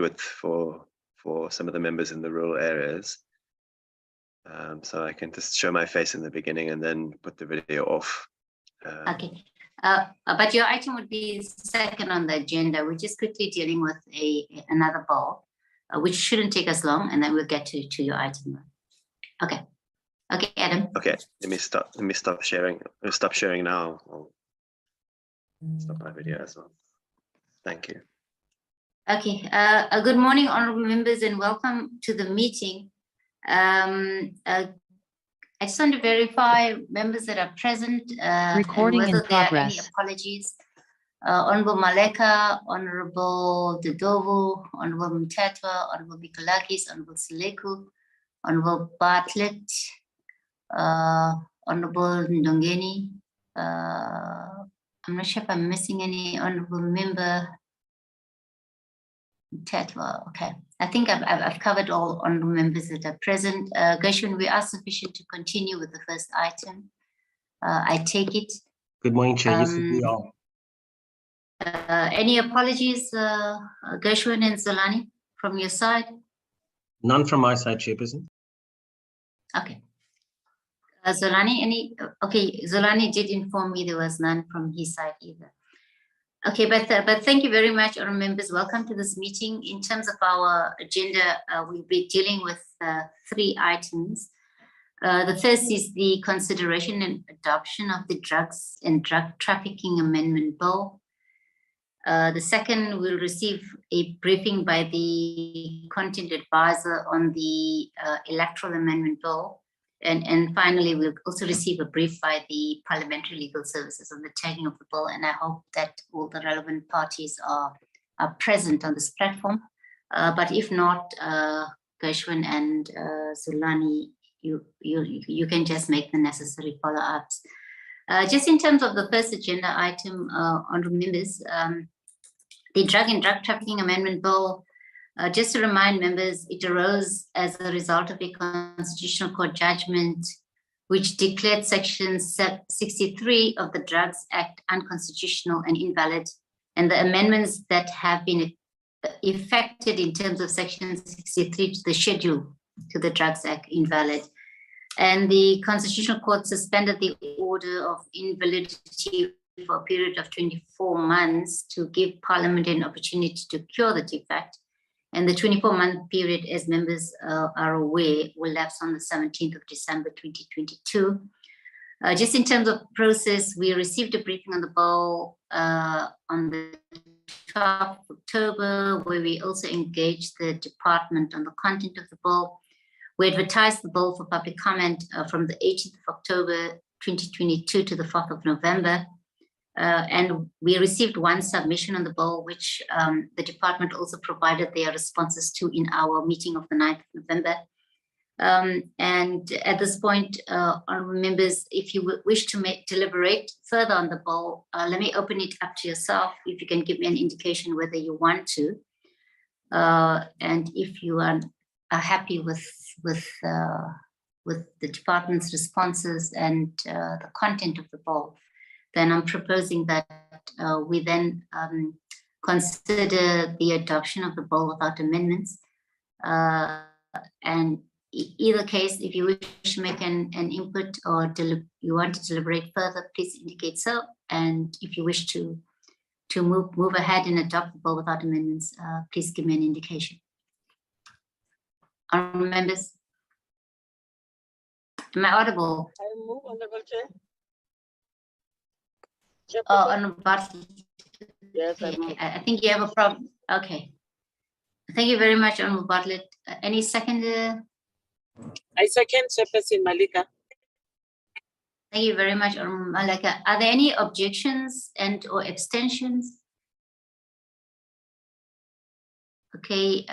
bandwidth for some of the members in the rural areas. So I can just show my face in the beginning and then put the video off. Okay, but your item would be second on the agenda. We're just quickly dealing with another poll, which shouldn't take us long, and then we'll get to your item. Okay, Adam. Okay, let me stop sharing. I'll stop sharing now. I'll stop my video as well. Thank you. Okay, good morning, honorable members, and welcome to the meeting. I just want to verify members that are present. Recording in progress. There are any apologies. Honorable Maleka, Honorable Dodovo, Honorable Mtatwa, Honorable Mikolakis, Honorable Seleku, Honorable Bartlett, Honorable Ndongeni. I'm not sure if I'm missing any honorable member. Mtatwa, okay. I think I've covered all honorable members that are present. Gershwin, we are sufficient to continue with the first item. I take it. Good morning, Chair. Yes, we are. Any apologies, Gershwin and Zolani, from your side? None from my side, Chairperson. Okay. Zolani, any? Okay, Zolani did inform me there was none from his side either. Okay, but thank you very much, honorable members. Welcome to this meeting. In terms of our agenda, we'll be dealing with 3 items. The first is the consideration and adoption of the Drugs and Drug Trafficking Amendment Bill. The second, we'll receive a briefing by the Content Advisor on the Electoral Amendment Bill. And finally, we'll also receive a brief by the Parliamentary Legal Services on the tagging of the bill. And I hope that all the relevant parties are present on this platform. But if not, Gershwin and Zulani, you can just make the necessary follow-ups. Just in terms of the first agenda item, honorable members, the Drug and Drug Trafficking Amendment Bill, just to remind members, it arose as a result of a Constitutional Court judgment which declared Section 63 of the Drugs Act unconstitutional and invalid, and the amendments that have been effected in terms of Section 63 to the schedule to the Drugs Act invalid. And the Constitutional Court suspended the order of invalidity for a period of 24 months to give Parliament an opportunity to cure the defect. And the 24-month period, as members are aware, will lapse on the 17th of December 2022. Just in terms of process, we received a briefing on the bill on the 12th of October, where we also engaged the department on the content of the bill. We advertised the bill for public comment from the 18th of October 2022 to the 4th of November. And we received 1 submission on the bill, which the department also provided their responses to in our meeting of the 9th of November. And at this point, honorable members, if you wish to deliberate further on the bill, let me open it up to yourself. If you can give me an indication whether you want to, and if you are happy with the department's responses and the content of the bill, then I'm proposing that we then consider the adoption of the bill without amendments. And either case, if you wish to make an input or you want to deliberate further, please indicate so. And if you wish to move ahead and adopt the bill without amendments, please give me an indication. Honourable members, am I audible? I move, Honourable Chair. Oh, Honourable Bartlett. Yes, I move. I think you have a problem. Okay. Thank you very much, Honourable Bartlett. Any seconder? I second Chairperson Malika. Thank you very much, Honourable Malika. Are there any objections and or abstentions? Okay,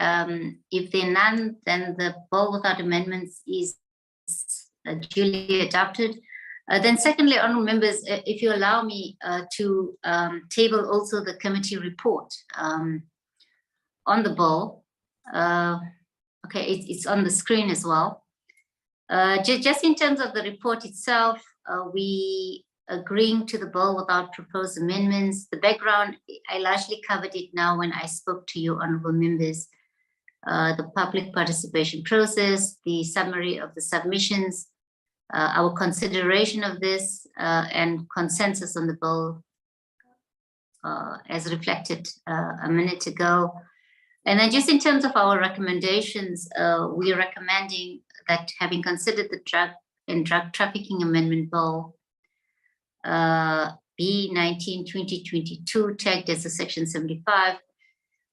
if there are none, then the bill without amendments is duly adopted. Then secondly, honourable members, if you allow me to table also the committee report on the bill. Okay, it's on the screen as well. Just in terms of the report itself, we agreeing to the bill without proposed amendments. The background, I largely covered it now when I spoke to you, honourable members. the public participation process, the summary of the submissions, our consideration of this, and consensus on the bill as reflected a minute ago. And then just in terms of our recommendations, we are recommending that, having considered the Drug and Drug Trafficking Amendment Bill B19/2022, tagged as a Section 75,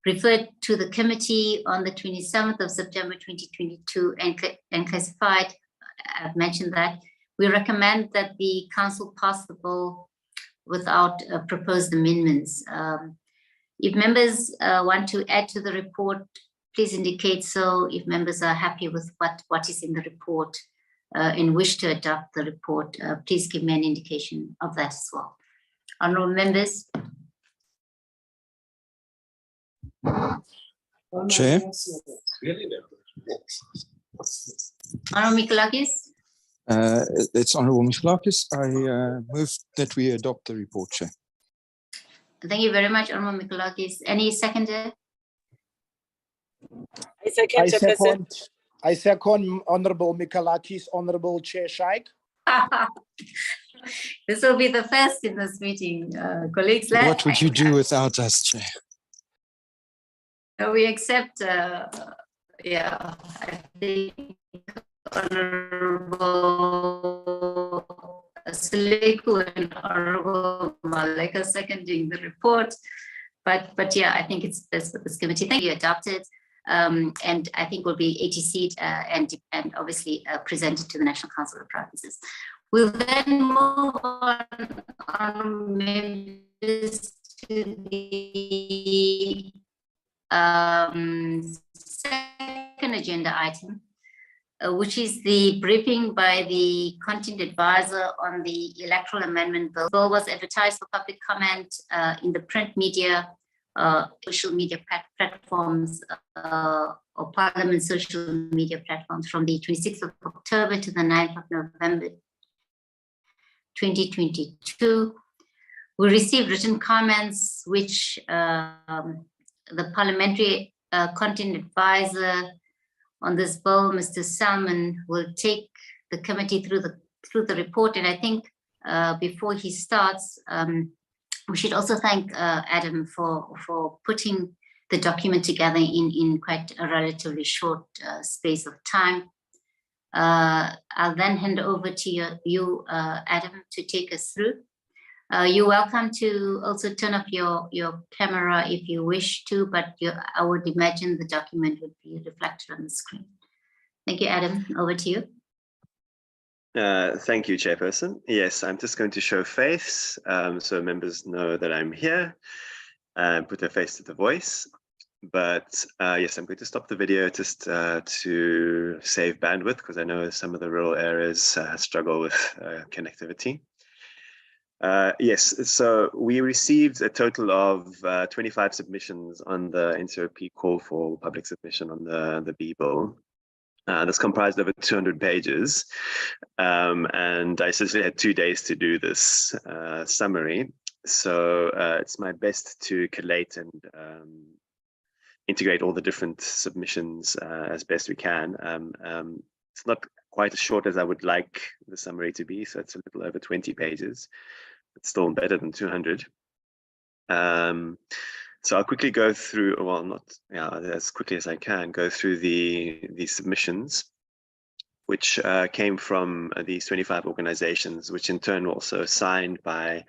referred to the committee on the 27th of September 2022 and classified. I've mentioned that. We recommend that the council pass the bill without proposed amendments. If members want to add to the report, please indicate so. If members are happy with what is in the report and wish to adopt the report, please give me an indication of that as well. Honourable members. Chair. Honourable Mikolakis. It's Honourable Mikolakis. I move that we adopt the report, Chair. Thank you very much, Honourable Mikolakis. Any seconder? I second, I second Honourable Mikolakis, Honourable Chair Shaikh. This will be the first in this meeting, colleagues. What would you do without us, Chair? We accept, yeah, I think Honourable Siliku and Honourable Maleka seconding the report. But yeah, I think it's best for this committee. Thank you, adopted. And I think will be ATC'd and obviously presented to the National Council of Provinces. We'll then move on members to the second agenda item, which is the briefing by the content advisor on the electoral amendment bill. The bill was advertised for public comment in the print media, social media platforms, or Parliament social media platforms from the 26th of October to the 9th of November 2022. We received written comments which the parliamentary content advisor on this bill, Mr. Salmon, will take the committee through the report. And I think before he starts, we should also thank Adam for putting the document together in quite a relatively short space of time. I'll then hand over to you, Adam, to take us through. You're welcome to also turn off your camera if you wish to, but I would imagine the document would be reflected on the screen. Thank you, Adam. Over to you. Thank you, Chairperson. Yes, I'm just going to show face so members know that I'm here and put a face to the voice. But yes, I'm going to stop the video just to save bandwidth because I know some of the rural areas struggle with connectivity. Yes, so we received a total of 25 submissions on the NCOP call for public submission on the B bill. That's comprised over 200 pages. And I essentially had 2 days to do this summary. So it's my best to collate and integrate all the different submissions as best we can. It's not quite as short as I would like the summary to be, so it's a little over 20 pages. It's still better than 200. So I'll quickly go through, well, not as quickly as I can, go through the submissions, which came from these 25 organizations, which in turn were also signed by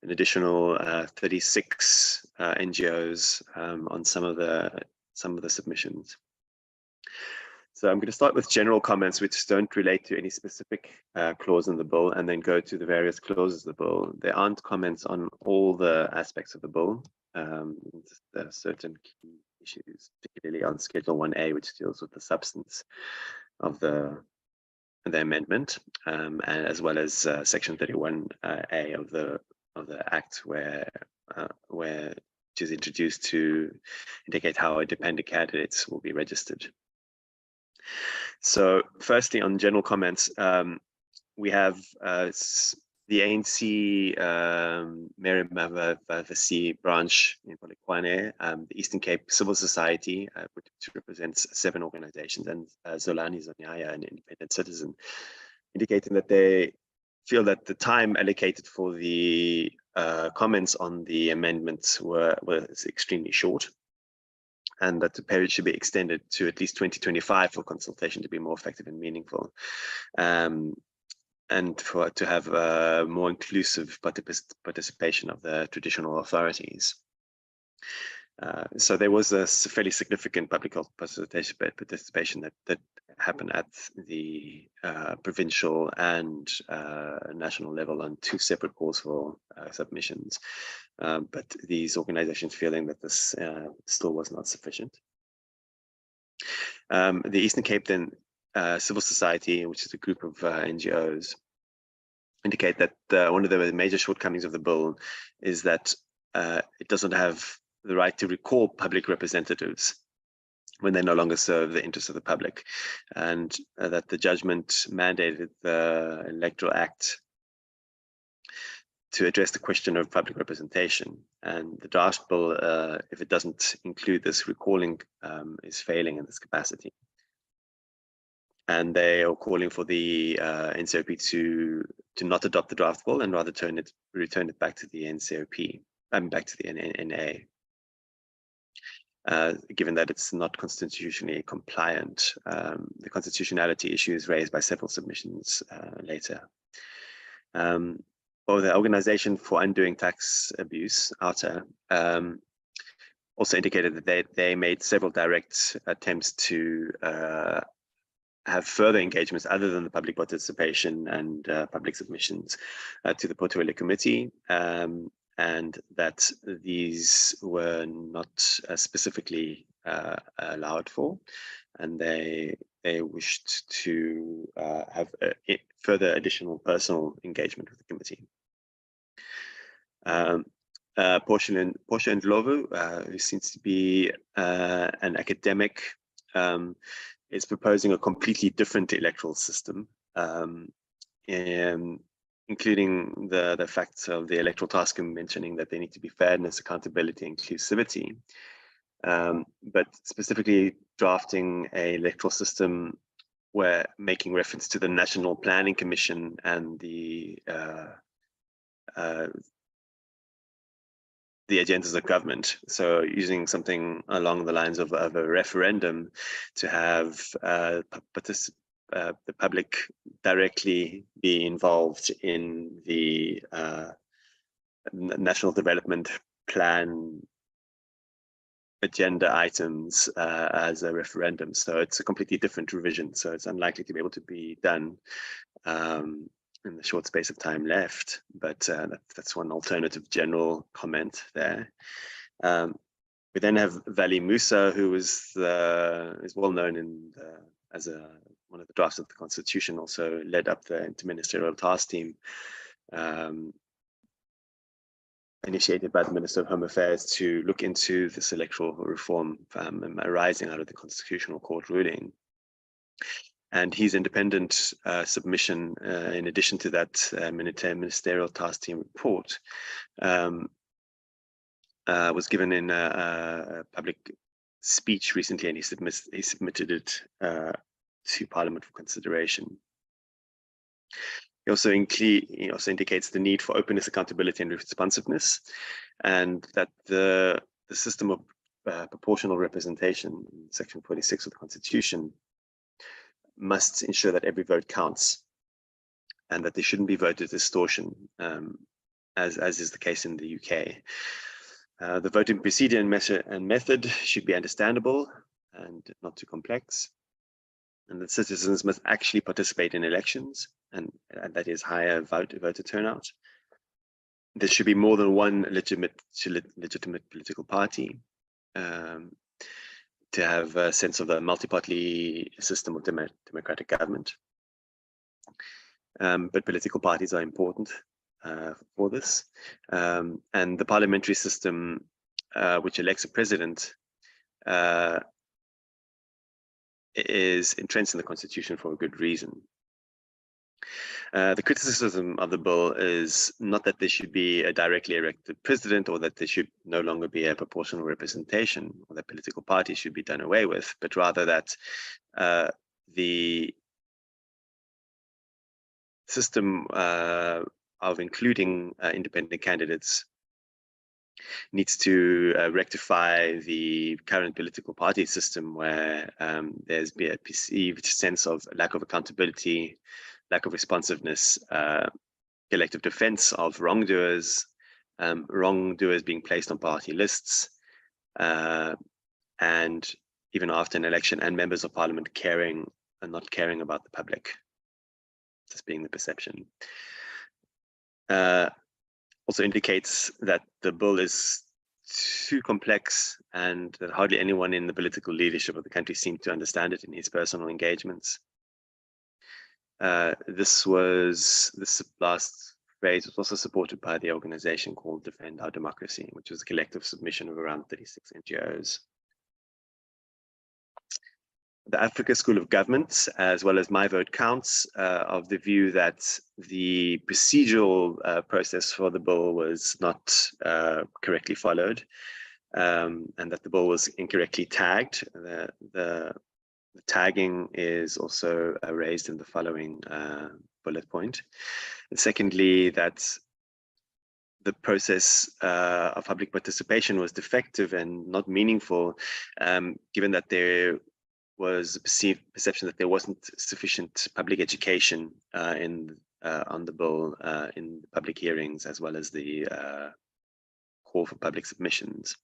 an additional 36 NGOs on some of the submissions. So I'm going to start with general comments which don't relate to any specific clause in the bill, and then go to the various clauses of the bill. There aren't comments on all the aspects of the bill. There are certain key issues, particularly on Schedule 1A, which deals with the substance of the amendment, and as well as Section 31A of the Act, where which is introduced to indicate how independent candidates will be registered. So firstly, on general comments, we have the ANC Merrimavasi branch in Polokwane, the Eastern Cape Civil Society, which represents 7 organizations, and Zolani Zonyaya, an independent citizen, indicating that they feel that the time allocated for the comments on the amendments was extremely short, and that the period should be extended to at least 2025 for consultation to be more effective and meaningful. And to have more inclusive participation of the traditional authorities. So there was a fairly significant public health participation that happened at the provincial and national level on 2 separate calls for submissions. But these organizations feeling that this still was not sufficient. The Eastern Cape then Civil Society, which is a group of NGOs, indicate that one of the major shortcomings of the bill is that it doesn't have the right to recall public representatives when they no longer serve the interests of the public, and that the judgment mandated the Electoral Act to address the question of public representation. And the draft bill, if it doesn't include this recalling, is failing in this capacity. And they are calling for the NCOP to not adopt the draft bill and rather return it back to the NCOP and back to the NA, given that it's not constitutionally compliant. The constitutionality issue is raised by several submissions later. Or the Organization for Undoing Tax Abuse, OUTA, also indicated that they made several direct attempts to have further engagements other than the public participation and public submissions to the Portfolio Committee, and that these were not specifically allowed for, and they wished to have further additional personal engagement with the committee. Portia Ndlovu, who seems to be an academic, is proposing a completely different electoral system, including the facts of the electoral task and mentioning that there need to be fairness, accountability, inclusivity, but specifically drafting an electoral system where making reference to the National Planning Commission and the agendas of government. So using something along the lines of a referendum to have the public directly be involved in the National Development Plan agenda items as a referendum. So it's a completely different revision. So it's unlikely to be able to be done in the short space of time left, but that's one alternative general comment there. We then have Vali Musa, who is well known as one of the drafts of the Constitution, also led up the interministerial task team initiated by the Minister of Home Affairs to look into this electoral reform arising out of the Constitutional Court ruling. And his independent submission, in addition to that ministerial task team report, was given in a public speech recently, and he submitted it to Parliament for consideration. He also indicates the need for openness, accountability, and responsiveness, and that the system of proportional representation in Section 46 of the Constitution must ensure that every vote counts, and that there shouldn't be voter distortion, as is the case in the UK. The voting procedure and method should be understandable and not too complex, and that citizens must actually participate in elections, and that is higher voter turnout. There should be more than one legitimate political party, to have a sense of the multi-party system of democratic government. But political parties are important for this. And the parliamentary system, which elects a president, is entrenched in the Constitution for a good reason. The criticism of the bill is not that there should be a directly elected president or that there should no longer be a proportional representation or that political parties should be done away with, but rather that the system of including independent candidates needs to rectify the current political party system where there's been a perceived sense of lack of accountability, lack of responsiveness, collective defense of wrongdoers, wrongdoers being placed on party lists, and even after an election, and members of parliament caring and not caring about the public. This being the perception. Also indicates that the bill is too complex and that hardly anyone in the political leadership of the country seemed to understand it in his personal engagements. This last phrase was also supported by the organization called Defend Our Democracy, which was a collective submission of around 36 NGOs. The Africa School of Government, as well as My Vote Counts, of the view that the procedural process for the bill was not correctly followed, and that the bill was incorrectly tagged. The tagging is also raised in the following bullet point. And secondly, that the process of public participation was defective and not meaningful, given that there was a perceived perception that there wasn't sufficient public education on the bill in the public hearings, as well as the call for public submissions.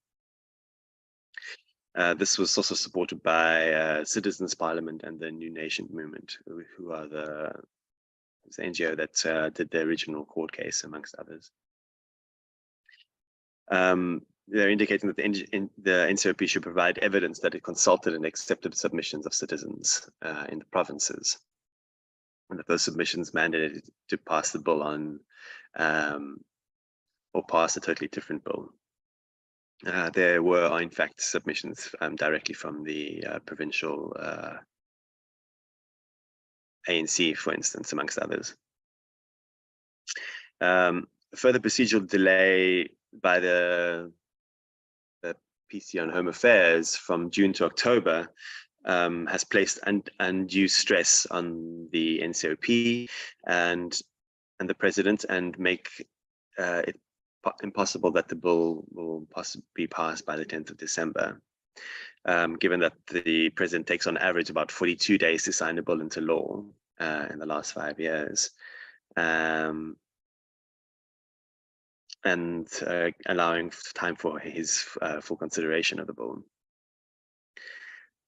This was also supported by Citizens Parliament and the New Nation Movement, who are the NGO that did the original court case, amongst others. They're indicating that the NCOP should provide evidence that it consulted and accepted submissions of citizens in the provinces, and that those submissions mandated to pass the bill on or pass a totally different bill. There were, in fact, submissions directly from the provincial ANC, for instance, amongst others. Further procedural delay by the PC on Home Affairs from June to October has placed undue stress on the NCOP and the president, and make it impossible that the bill will possibly be passed by the 10th of December, given that the president takes on average about 42 days to sign a bill into law in the last 5 years. And allowing time for his full consideration of the bill.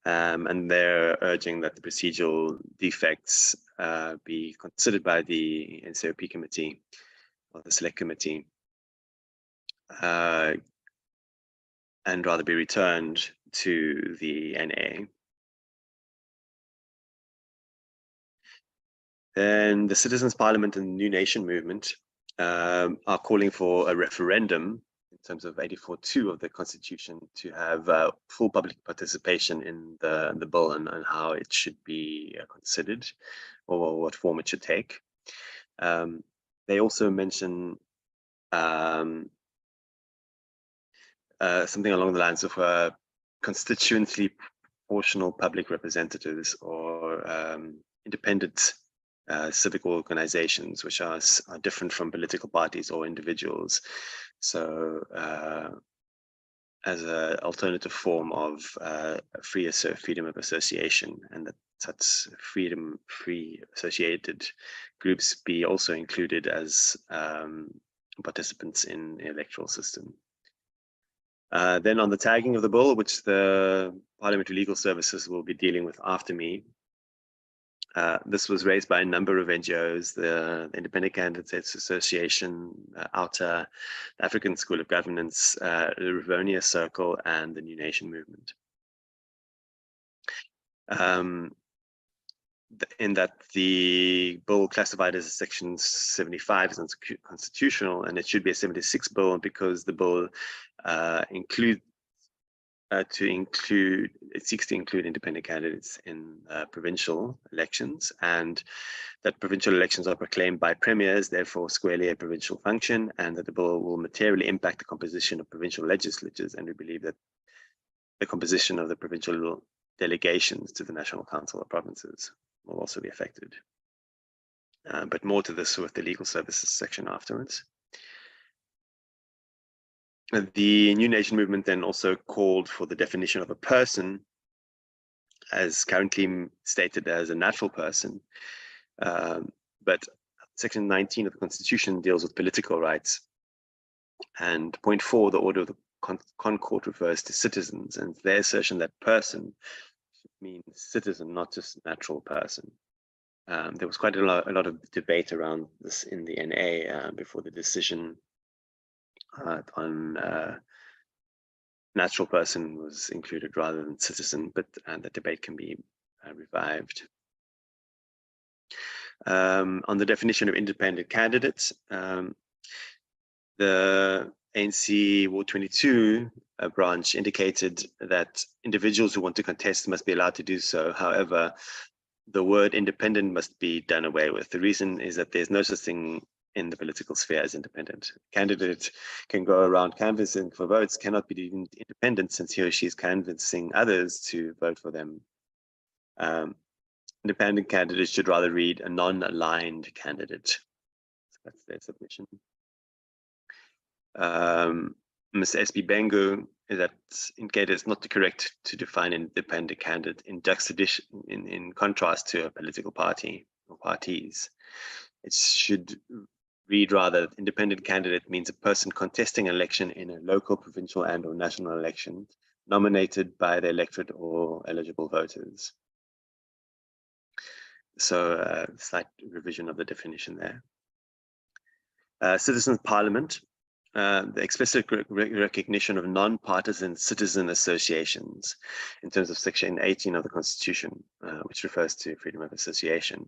And they're urging that the procedural defects be considered by the NCOP committee or the select committee, and rather be returned to the NA. Then the Citizens Parliament and the New Nation Movement are calling for a referendum in terms of 84.2 of the Constitution to have full public participation in the bill and how it should be considered, or what form it should take. They also mention something along the lines of constituently proportional public representatives or independent civic organizations, which are different from political parties or individuals. So as an alternative form of freedom of association, and that such free associated groups be also included as participants in the electoral system. Then on the tagging of the bill, which the Parliamentary Legal Services will be dealing with after me, this was raised by a number of NGOs, the Independent Candidates Association, OUTA, the African School of Governance, the Rivonia Circle, and the New Nation Movement. In that the bill classified as a Section 75 is unconstitutional, and it should be a 76 bill because the bill includes it seeks to include independent candidates in provincial elections, and that provincial elections are proclaimed by premiers, therefore squarely a provincial function, and that the bill will materially impact the composition of provincial legislatures. And we believe that the composition of the provincial delegations to the National Council of Provinces will also be affected. But more to this with the legal services section afterwards. The New Nation movement then also called for the definition of a person as currently stated as a natural person. But Section 19 of the Constitution deals with political rights. And point 4, the order of the Concord refers to citizens, and their assertion that person means citizen, not just natural person. There was quite a lot of debate around this in the NA before the decision on natural person was included rather than citizen, but the debate can be revived. On the definition of independent candidates, the ANC Ward 22 branch indicated that individuals who want to contest must be allowed to do so. However, the word independent must be done away with. The reason is that there's no such thing in the political sphere as independent. A candidate can go around canvassing for votes, cannot be deemed independent since he or she is canvassing others to vote for them. Independent candidates should rather read a non-aligned candidate. So that's their submission. Ms. S.B. Bengu is that indicated it's not correct to define an independent candidate in contrast to a political party or parties. It should read rather, independent candidate means a person contesting an election in a local, provincial, and or national election, nominated by the electorate or eligible voters. So slight revision of the definition there. Citizens' Parliament, the explicit recognition of non-partisan citizen associations in terms of Section 18 of the Constitution, which refers to freedom of association,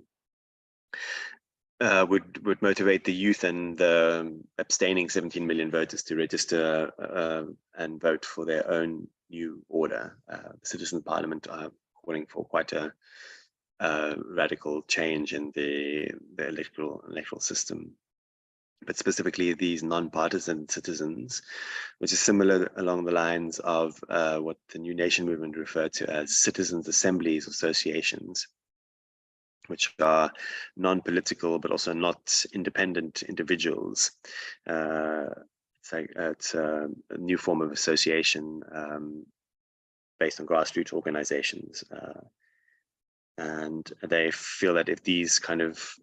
would motivate the youth and the abstaining 17 million voters to register and vote for their own new order. The Citizens' Parliament are calling for quite a radical change in the electoral system, but specifically these non-partisan citizens, which is similar along the lines of what the New Nation movement referred to as citizens' assemblies, associations, which are non-political but also not independent individuals. It's a new form of association based on grassroots organizations. And they feel that if these kind of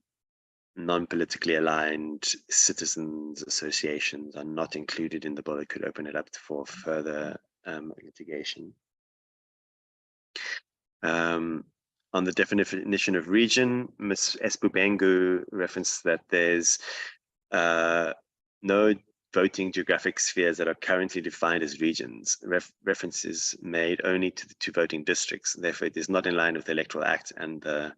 non-politically aligned citizens associations are not included in the bill, it could open it up for further litigation. On the definition of region, Ms. Espubengu referenced that there's no voting geographic spheres that are currently defined as regions. References made only to the 2 voting districts. Therefore, it is not in line with the Electoral Act and the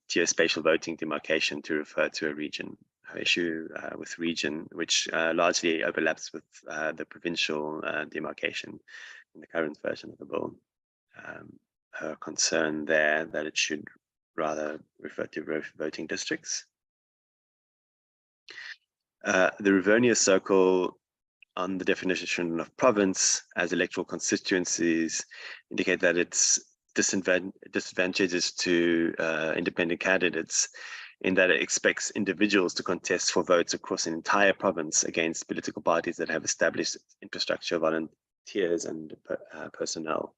geospatial voting demarcation to refer to a region. Her issue with region, which largely overlaps with the provincial demarcation in the current version of the bill. Her concern there that it should rather refer to voting districts. The Rivonia Circle on the definition of province as electoral constituencies indicate that it's disadvantageous to independent candidates in that it expects individuals to contest for votes across an entire province against political parties that have established infrastructure, volunteers, and personnel.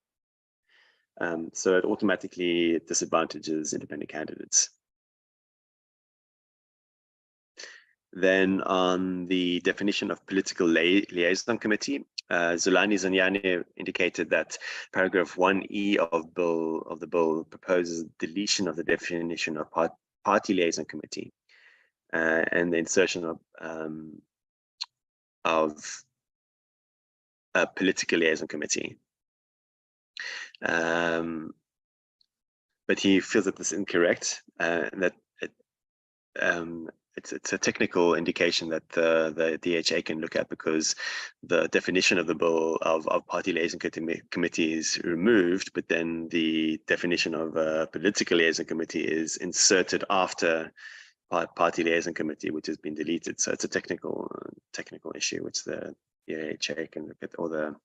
So it automatically disadvantages independent candidates. Then on the definition of political liaison committee, Zulani Zanyane indicated that paragraph 1E of the bill proposes deletion of the definition of party liaison committee and the insertion of a political liaison committee. But he feels that this is incorrect, that it's a technical indication that the DHA can look at, because the definition of the bill of party liaison committee is removed, but then the definition of a political liaison committee is inserted after party liaison committee, which has been deleted. So it's a technical issue which the DHA can look at, or the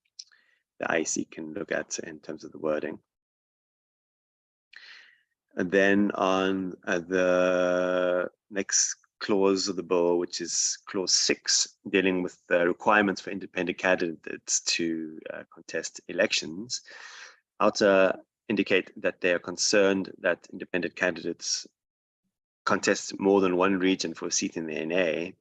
IEC can look at in terms of the wording. And then on the next clause of the bill, which is clause 6, dealing with the requirements for independent candidates to contest elections, outer indicate that they are concerned that independent candidates contest more than one region for a seat in the NA,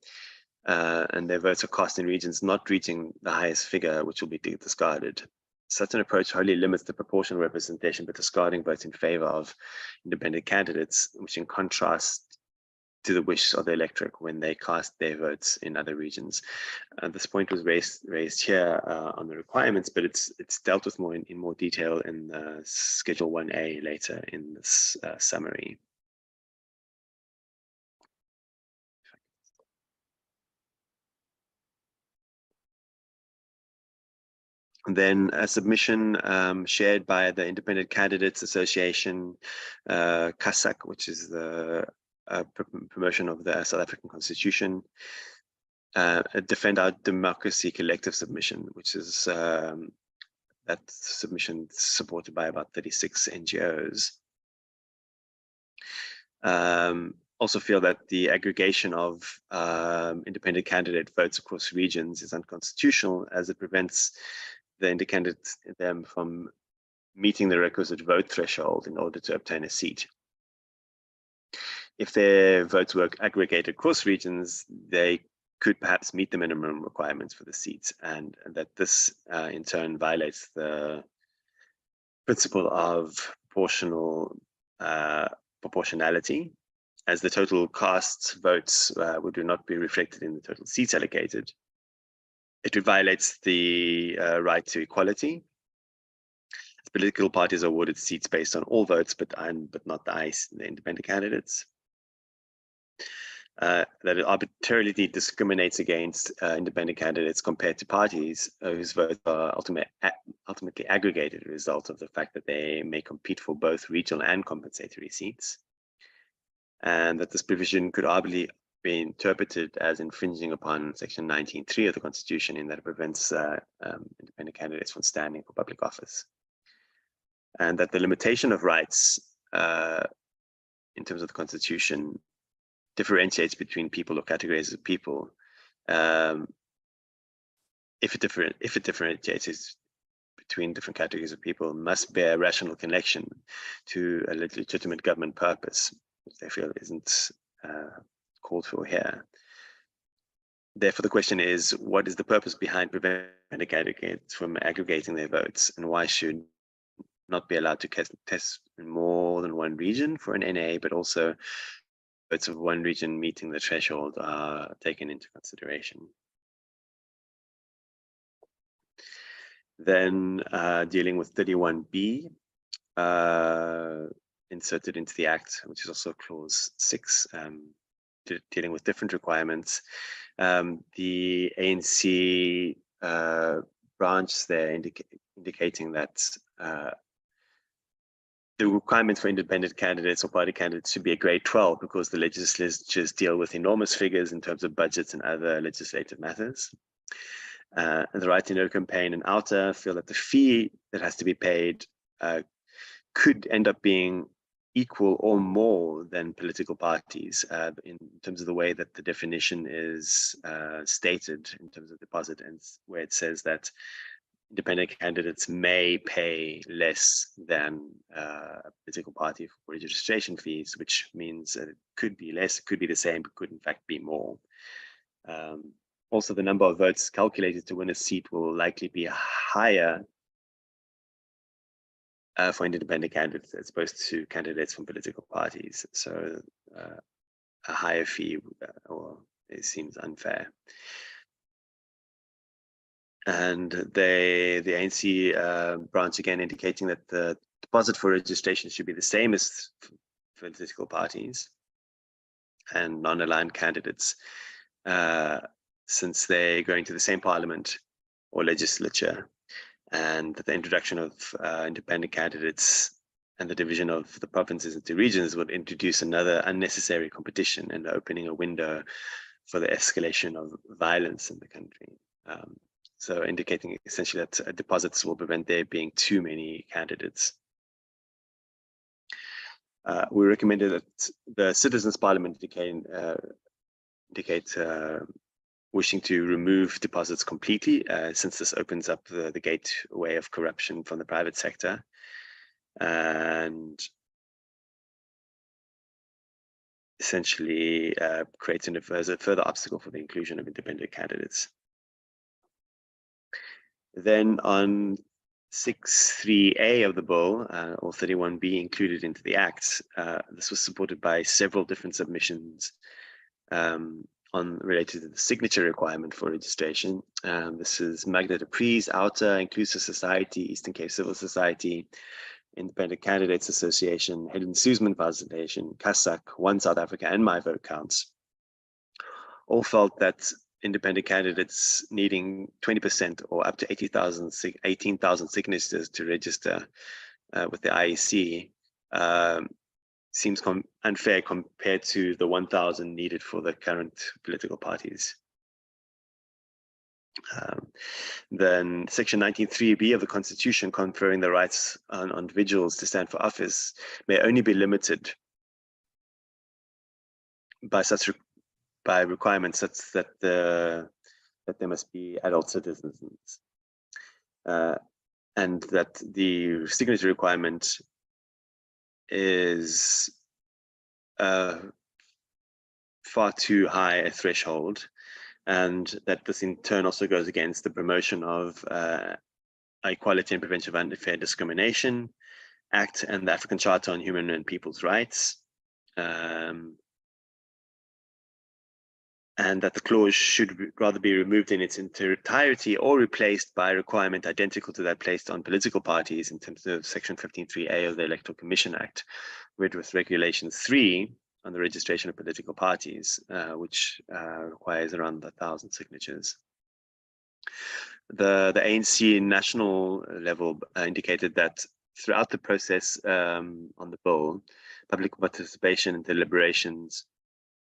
and their votes are cast in regions not reaching the highest figure, which will be discarded. Such an approach wholly limits the proportional representation, but discarding votes in favor of independent candidates, which in contrast to the wish of the electorate when they cast their votes in other regions. This point was raised here on the requirements, but it's dealt with more in more detail in Schedule 1A later in this summary. Then a submission shared by the Independent Candidates Association, CASAC, which is the promotion of the South African Constitution, Defend Our Democracy Collective submission, which is that submission supported by about 36 NGOs. Also feel that the aggregation of independent candidate votes across regions is unconstitutional, as it prevents the independent them from meeting the requisite vote threshold in order to obtain a seat. If their votes were aggregated across regions, they could perhaps meet the minimum requirements for the seats, and that this in turn violates the principle of proportionality, as the total cast votes would not be reflected in the total seats allocated. It violates the right to equality. Political parties are awarded seats based on all votes, but not the independent candidates. That it arbitrarily discriminates against independent candidates compared to parties whose votes are ultimately aggregated as a result of the fact that they may compete for both regional and compensatory seats. And that this provision could arguably be interpreted as infringing upon Section 19.3 of the Constitution, in that it prevents independent candidates from standing for public office. And that the limitation of rights in terms of the Constitution differentiates between people or categories of people. If it differentiates between different categories of people, must bear a rational connection to a legitimate government purpose, which they feel isn't called for here. Therefore, the question is, what is the purpose behind preventing candidates from aggregating their votes, and why should not be allowed to test in more than one region for an NA, but also votes of one region meeting the threshold are taken into consideration? Then dealing with 31B, inserted into the Act, which is also clause 6, dealing with different requirements. The ANC branch there indicating that the requirements for independent candidates or party candidates should be a grade 12, because the legislatures deal with enormous figures in terms of budgets and other legislative matters. And the right to know campaign and outer feel that the fee that has to be paid could end up being equal or more than political parties in terms of the way that the definition is stated in terms of deposit, and where it says that independent candidates may pay less than a political party for registration fees, which means that it could be less, it could be the same, but could in fact be more. Also, the number of votes calculated to win a seat will likely be higher for independent candidates as opposed to candidates from political parties. So a higher fee, or it seems unfair. And the ANC branch again indicating that the deposit for registration should be the same as for political parties. and non-aligned candidates, since they're going to the same parliament or legislature, and the introduction of independent candidates and the division of the provinces into regions would introduce another unnecessary competition and opening a window for the escalation of violence in the country. So indicating essentially that deposits will prevent there being too many candidates. We recommended that the Citizens' Parliament indicate wishing to remove deposits completely, since this opens up the gateway of corruption from the private sector, and essentially creates a further obstacle for the inclusion of independent candidates. Then on 6.3a of the bill, or 31b included into the Act, this was supported by several different submissions related to the signature requirement for registration. This is Magna de Pries, Outer, Inclusive Society, Eastern Cape Civil Society, Independent Candidates Association, Helen Suzman Foundation, CASAC, One South Africa, and My Vote Counts. All felt that independent candidates needing 20% or up to 18,000 signatures to register with the IEC seems unfair compared to the 1,000 needed for the current political parties. Then Section 19.3b of the Constitution, conferring the rights on individuals to stand for office, may only be limited by requirements such that there must be adult citizens, and that the signature requirement is far too high a threshold, and that this in turn also goes against the promotion of Equality and Prevention of Unfair Discrimination Act and the African Charter on Human and People's Rights, and that the clause should rather be removed in its entirety or replaced by a requirement identical to that placed on political parties in terms of Section 15.3a of the Electoral Commission Act, with Regulation 3 on the registration of political parties, which requires around 1,000 signatures. The ANC national level indicated that throughout the process on the bill, public participation and deliberations,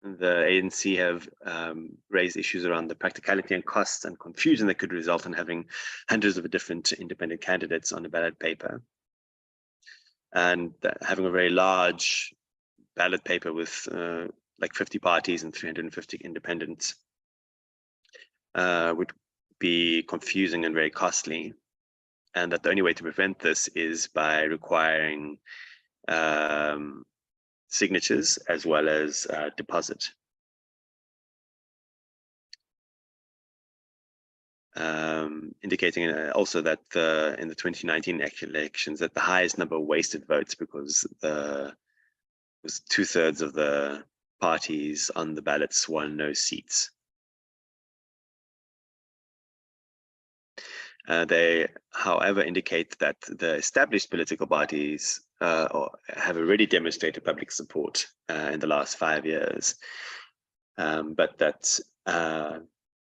the ANC have raised issues around the practicality and costs and confusion that could result in having hundreds of different independent candidates on a ballot paper, and having a very large ballot paper with like 50 parties and 350 independents would be confusing and very costly, and that the only way to prevent this is by requiring signatures as well as deposit. Indicating also that in the 2019 elections that the highest number of wasted votes because it was 2/3 of the parties on the ballots won no seats. They, however, indicate that the established political parties have already demonstrated public support in the last 5 years, but that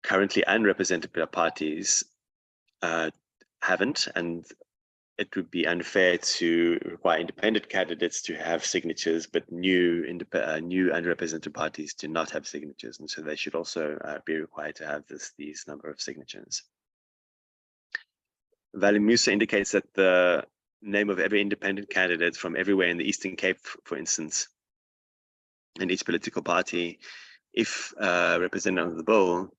currently unrepresented parties haven't, and it would be unfair to require independent candidates to have signatures, but new unrepresented parties do not have signatures, and so they should also be required to have these number of signatures. Vali Musa indicates that the name of every independent candidate from everywhere in the Eastern Cape, for instance, in each political party, if represented under the bill,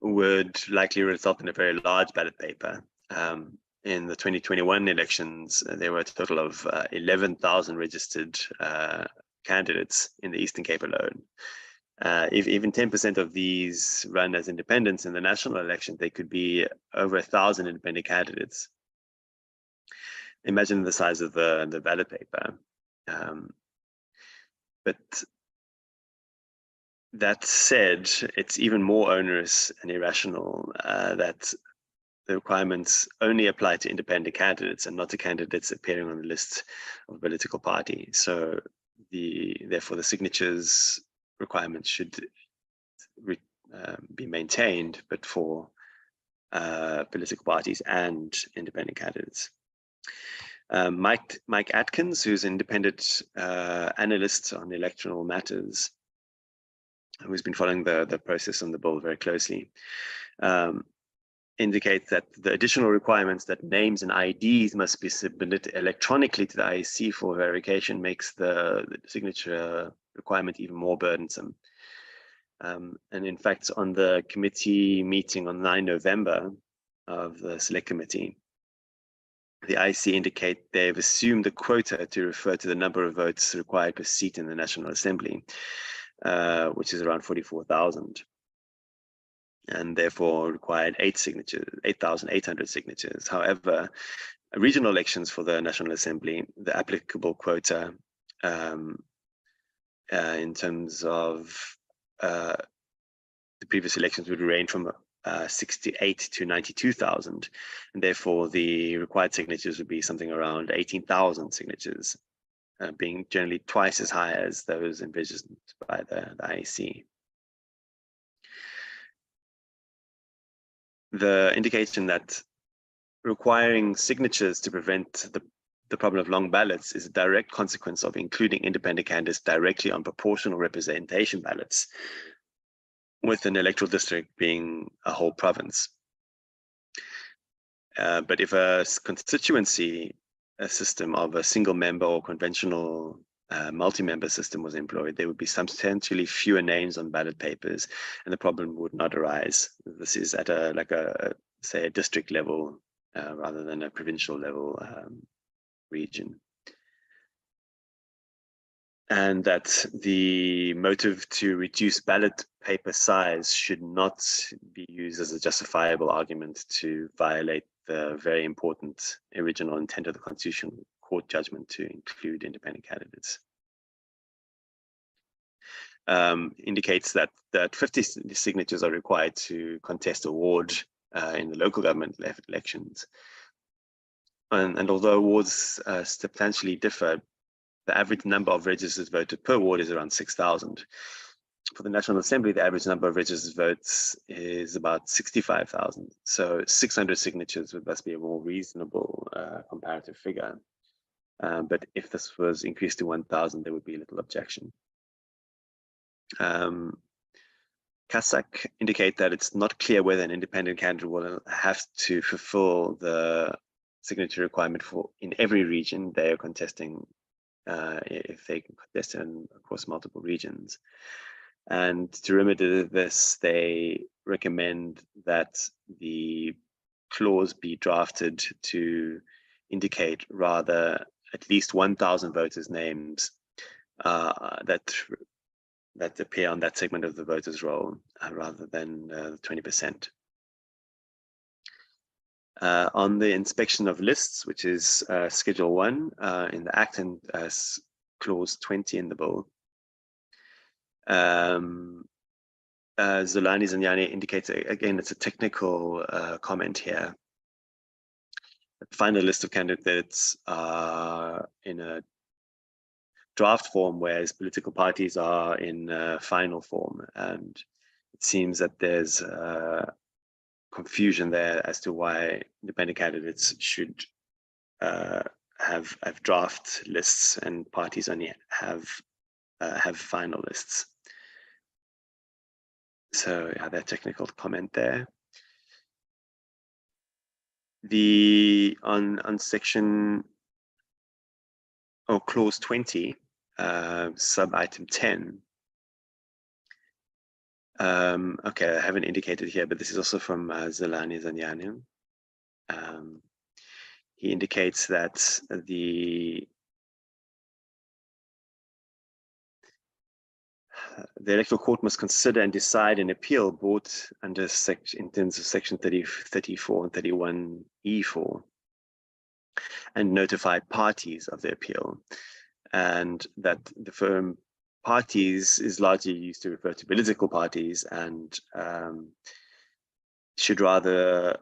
would likely result in a very large ballot paper. In the 2021 elections, there were a total of 11,000 registered candidates in the Eastern Cape alone. If even 10% of these run as independents in the national election, they could be over 1,000 independent candidates. Imagine the size of the ballot paper. But that said, it's even more onerous and irrational that the requirements only apply to independent candidates and not to candidates appearing on the list of a political party. So therefore the signatures requirement should be maintained, but for political parties and independent candidates. Mike Atkins, who's an independent analyst on electoral matters, who's been following the process on the bill very closely, indicates that the additional requirements that names and IDs must be submitted electronically to the IEC for verification makes the signature requirement even more burdensome. And in fact, on the committee meeting on 9 November of the Select Committee, the IEC indicate they've assumed the quota to refer to the number of votes required per seat in the National Assembly, which is around 44,000. And therefore required 8,800 signatures. However, regional elections for the National Assembly, the applicable quota in terms of the previous elections would range from 68 to 92,000, and therefore the required signatures would be something around 18,000 signatures, being generally twice as high as those envisioned by the IEC. The indication that requiring signatures to prevent the problem of long ballots is a direct consequence of including independent candidates directly on proportional representation ballots, with an electoral district being a whole province. But if a constituency system of a single member or conventional multi-member system was employed, there would be substantially fewer names on ballot papers, and the problem would not arise. This is at say a district level rather than a provincial level region. And that the motive to reduce ballot paper size should not be used as a justifiable argument to violate the very important original intent of the Constitutional Court judgment to include independent candidates. Indicates that 50 signatures are required to contest a ward in the local government elections. And although awards substantially differ, the average number of registered voters per ward is around 6,000. For the National Assembly, the average number of registered votes is about 65,000. So 600 signatures would thus be a more reasonable comparative figure. But if this was increased to 1,000, there would be little objection. CASAC indicate that it's not clear whether an independent candidate will have to fulfill the signature requirement in every region they are contesting, if they can contest in, of course, multiple regions. And to remedy this, they recommend that the clause be drafted to indicate rather at least 1,000 voters' names that appear on that segment of the voters' roll, rather than 20%. On the inspection of lists, which is Schedule 1 in the Act and Clause 20 in the bill, Zolani Zanyani indicates, again, it's a technical comment here. The final list of candidates are in a draft form, whereas political parties are in final form. And it seems that there's confusion there as to why independent candidates should have draft lists and parties only have final lists. So yeah, that technical comment there. On section or clause 20, sub item 10. Okay, I haven't indicated here, but this is also from Zolani Zanyani. He indicates that the Electoral Court must consider and decide an appeal brought under in terms of section 34 and 31E4, and notify parties of the appeal, and that the term parties is largely used to refer to political parties, and should rather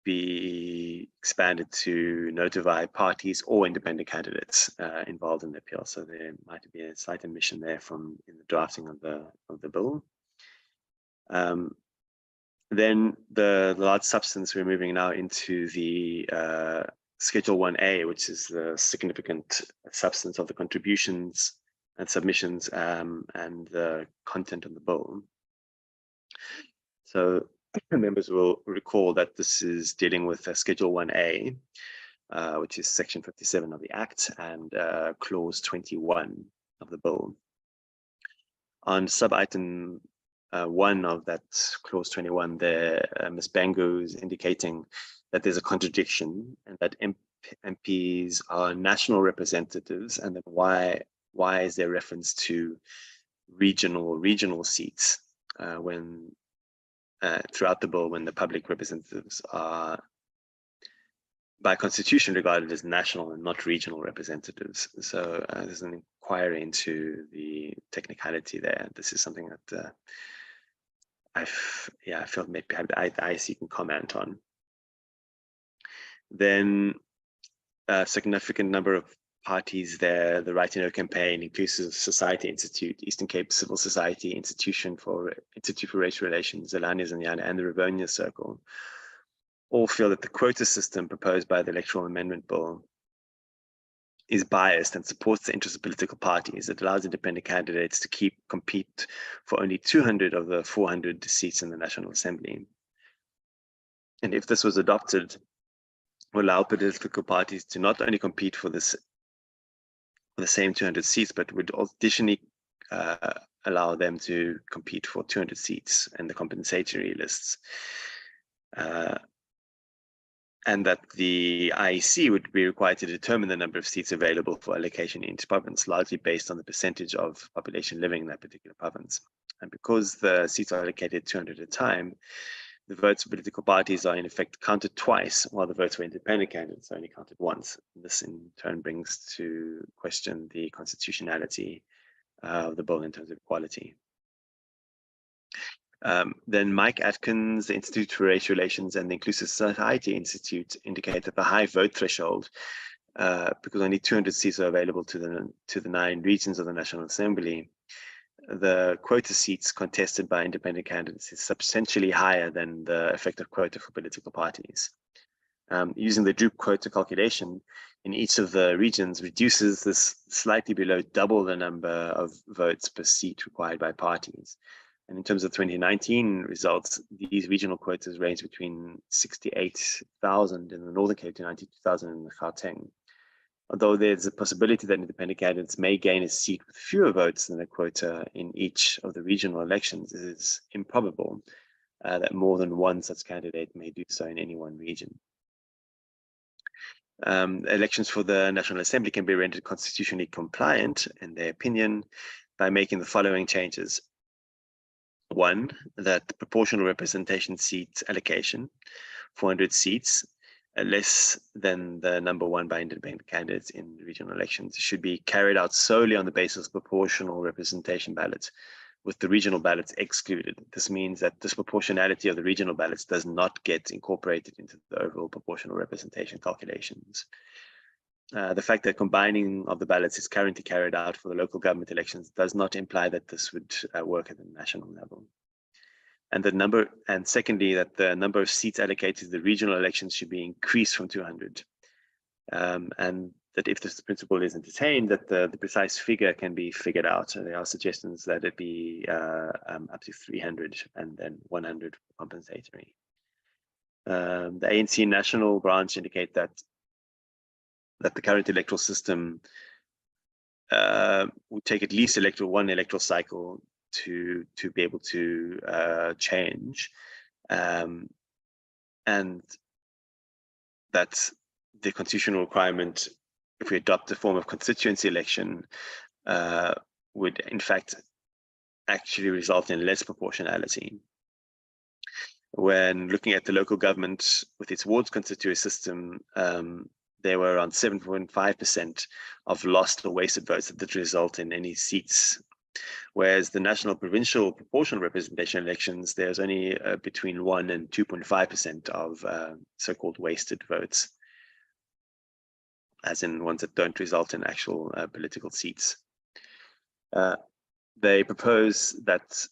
be expanded to notify parties or independent candidates involved in the appeal. So there might be a slight omission there from in the drafting of the bill. Then the large substance, we're moving now into the Schedule 1A, which is the significant substance of the contributions and submissions and the content of the bill. So members will recall that this is dealing with Schedule 1A, which is Section 57 of the Act and Clause 21 of the bill. On sub-item 1 of that Clause 21 there, Ms. Bangu is indicating that there's a contradiction and that MPs are national representatives, and then why is there reference to regional seats when throughout the bill, when the public representatives are by constitution regarded as national and not regional representatives. So there's an inquiry into the technicality there. This is something that I felt maybe IEC can comment on. Then a significant number of parties there, the Right to Know campaign, Inclusive Society Institute, Eastern Cape Civil Society, Institute for Race Relations, Zelani Zanyana, and the Rivonia Circle, all feel that the quota system proposed by the Electoral Amendment Bill is biased and supports the interests of political parties. It allows independent candidates to compete for only 200 of the 400 seats in the National Assembly. And if this was adopted, will allow political parties to not only compete for the same 200 seats, but would additionally allow them to compete for 200 seats in the compensatory lists. And that the IEC would be required to determine the number of seats available for allocation in each province, largely based on the percentage of population living in that particular province. And because the seats are allocated 200 at a time, the votes for political parties are in effect counted twice, while the votes for independent candidates are only counted once. This in turn brings to question the constitutionality of the bill in terms of equality. Then Mike Atkins, the Institute for Race Relations and the Inclusive Society Institute indicate that the high vote threshold, because only 200 seats are available to the 9 regions of the National Assembly, the quota seats contested by independent candidates is substantially higher than the effective quota for political parties. Using the Droop quota calculation in each of the regions reduces this slightly below double the number of votes per seat required by parties. And in terms of 2019 results, these regional quotas range between 68,000 in the Northern Cape to 92,000 in the Gauteng. Although there's a possibility that independent candidates may gain a seat with fewer votes than a quota in each of the regional elections, it is improbable that more than one such candidate may do so in any one region. Elections for the National Assembly can be rendered constitutionally compliant, in their opinion, by making the following changes. 1, that the proportional representation seat allocation, 400 seats, less than the number 1 by independent candidates in regional elections, should be carried out solely on the basis of proportional representation ballots, with the regional ballots excluded. This means that disproportionality of the regional ballots does not get incorporated into the overall proportional representation calculations. The fact that combining of the ballots is currently carried out for the local government elections does not imply that this would work at the national level. And secondly, that the number of seats allocated to the regional elections should be increased from 200. And that if this principle is entertained, that the precise figure can be figured out. And there are suggestions that it be up to 300 and then 100 compensatory. The ANC national branch indicate that the current electoral system would take at least one electoral cycle to be able to change, and that the constitutional requirement, if we adopt a form of constituency election, would in fact actually result in less proportionality. When looking at the local government with its wards constituency system, there were around 7.5% of lost or wasted votes that did result in any seats Whereas the national provincial proportional representation elections, there's only between 1 and 2.5% of so-called wasted votes, as in ones that don't result in actual political seats. They propose that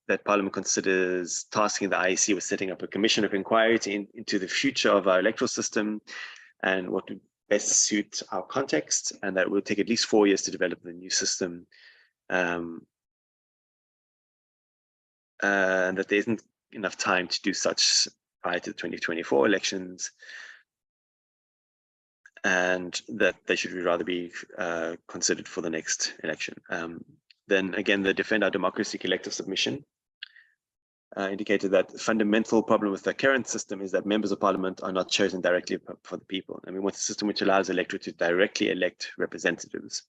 that Parliament considers tasking the IEC with setting up a commission of inquiry into the future of our electoral system and what would best suit our context, and that will take at least 4 years to develop the new system, and that there isn't enough time to do such prior to the 2024 elections, and that they should rather be considered for the next election. Then again, the Defend Our Democracy collective submission indicated that the fundamental problem with the current system is that members of parliament are not chosen directly for the people. And we want a system which allows the electorate to directly elect representatives.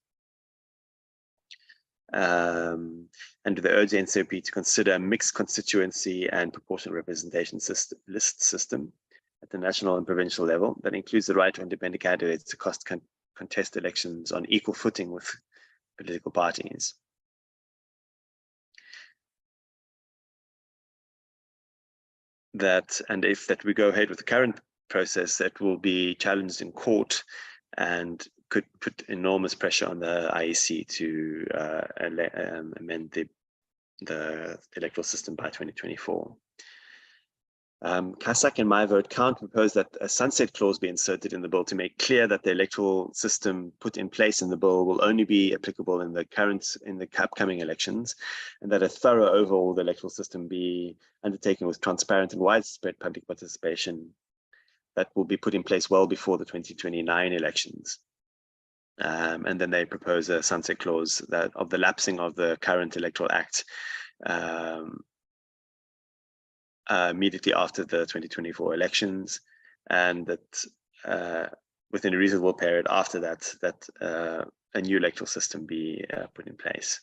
And they urge the NCOP to consider a mixed constituency and proportional representation list system at the national and provincial level that includes the right for independent candidates to contest elections on equal footing with political parties. If we go ahead with the current process, that will be challenged in court and could put enormous pressure on the IEC to amend the electoral system by 2024. CASAC and My Vote Count propose that a sunset clause be inserted in the bill to make clear that the electoral system put in place in the bill will only be applicable in the upcoming elections, and that a thorough overhaul of the electoral system be undertaken with transparent and widespread public participation that will be put in place well before the 2029 elections. And then they propose a sunset clause that of the lapsing of the current Electoral Act immediately after the 2024 elections, and that within a reasonable period after that, a new electoral system be put in place,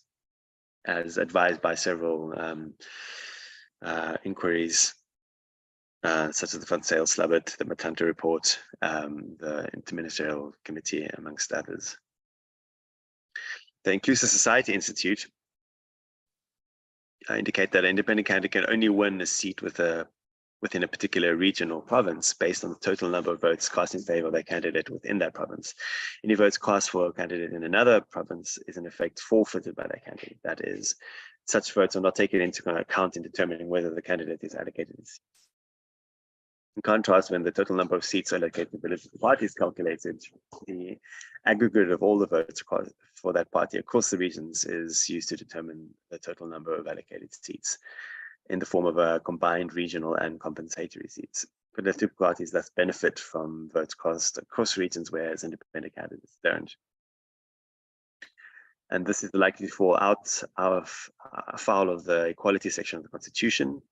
as advised by several inquiries, such as the Van Zyl-Slabbert, the Matanta report, the Interministerial Committee, amongst others. The Inclusive Society Institute indicate that an independent candidate can only win a seat within a particular region or province based on the total number of votes cast in favor of that candidate within that province. Any votes cast for a candidate in another province is in effect forfeited by that candidate. That is, such votes are not taken into account in determining whether the candidate is allocated a seat. In contrast, when the total number of seats allocated to political parties is calculated, the aggregate of all the votes for that party across the regions is used to determine the total number of allocated seats in the form of a combined regional and compensatory seats. Political parties thus benefit from votes cast across regions, whereas independent candidates don't. And this is likely to fall afoul of the equality section of the Constitution,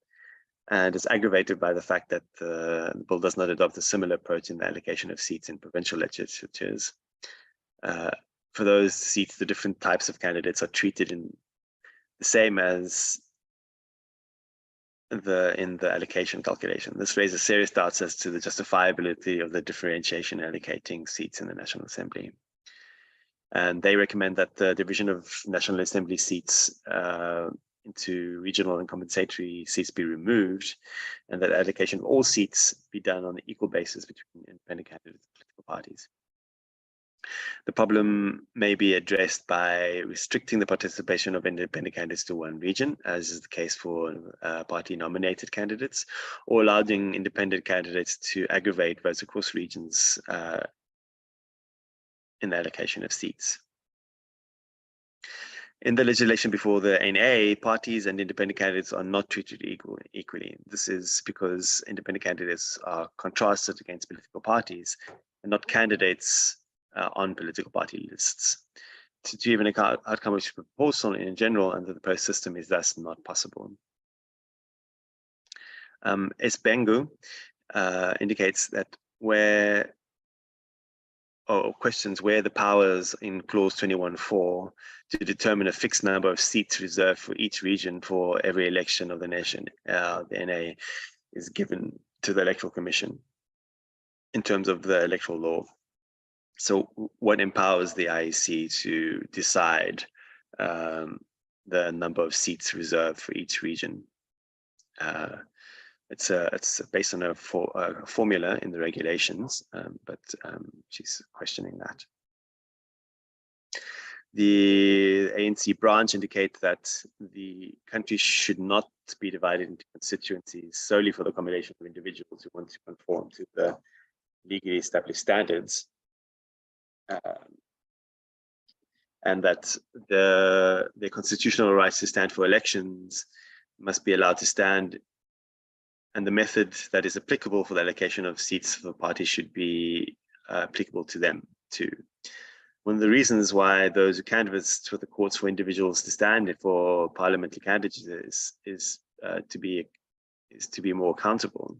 and is aggravated by the fact that the bill does not adopt a similar approach in the allocation of seats in provincial legislatures. For those seats, the different types of candidates are treated in the same as in the allocation calculation. This raises serious doubts as to the justifiability of the differentiation allocating seats in the National Assembly. And they recommend that the division of National Assembly seats into regional and compensatory seats be removed, and that allocation of all seats be done on an equal basis between independent candidates and political parties. The problem may be addressed by restricting the participation of independent candidates to one region, as is the case for party-nominated candidates, or allowing independent candidates to aggregate votes across regions in the allocation of seats. In the legislation before the NA, parties and independent candidates are not treated equally. This is because independent candidates are contrasted against political parties and not candidates on political party lists. To achieve an outcome which is proportional in general under the post system is thus not possible. Esbengu indicates that questions where the powers in clause 21.4 to determine a fixed number of seats reserved for each region for every election of the nation, the NA, is given to the Electoral Commission in terms of the electoral law. So what empowers the IEC to decide the number of seats reserved for each region. It's based on a formula in the regulations, but she's questioning that. The ANC branch indicates that the country should not be divided into constituencies solely for the accommodation of individuals who want to conform to the legally established standards, and that the constitutional rights to stand for elections must be allowed to stand, and the method that is applicable for the allocation of seats for parties should be applicable to them too. One of the reasons why those who canvass to the courts for individuals to stand for parliamentary candidates is to be more accountable,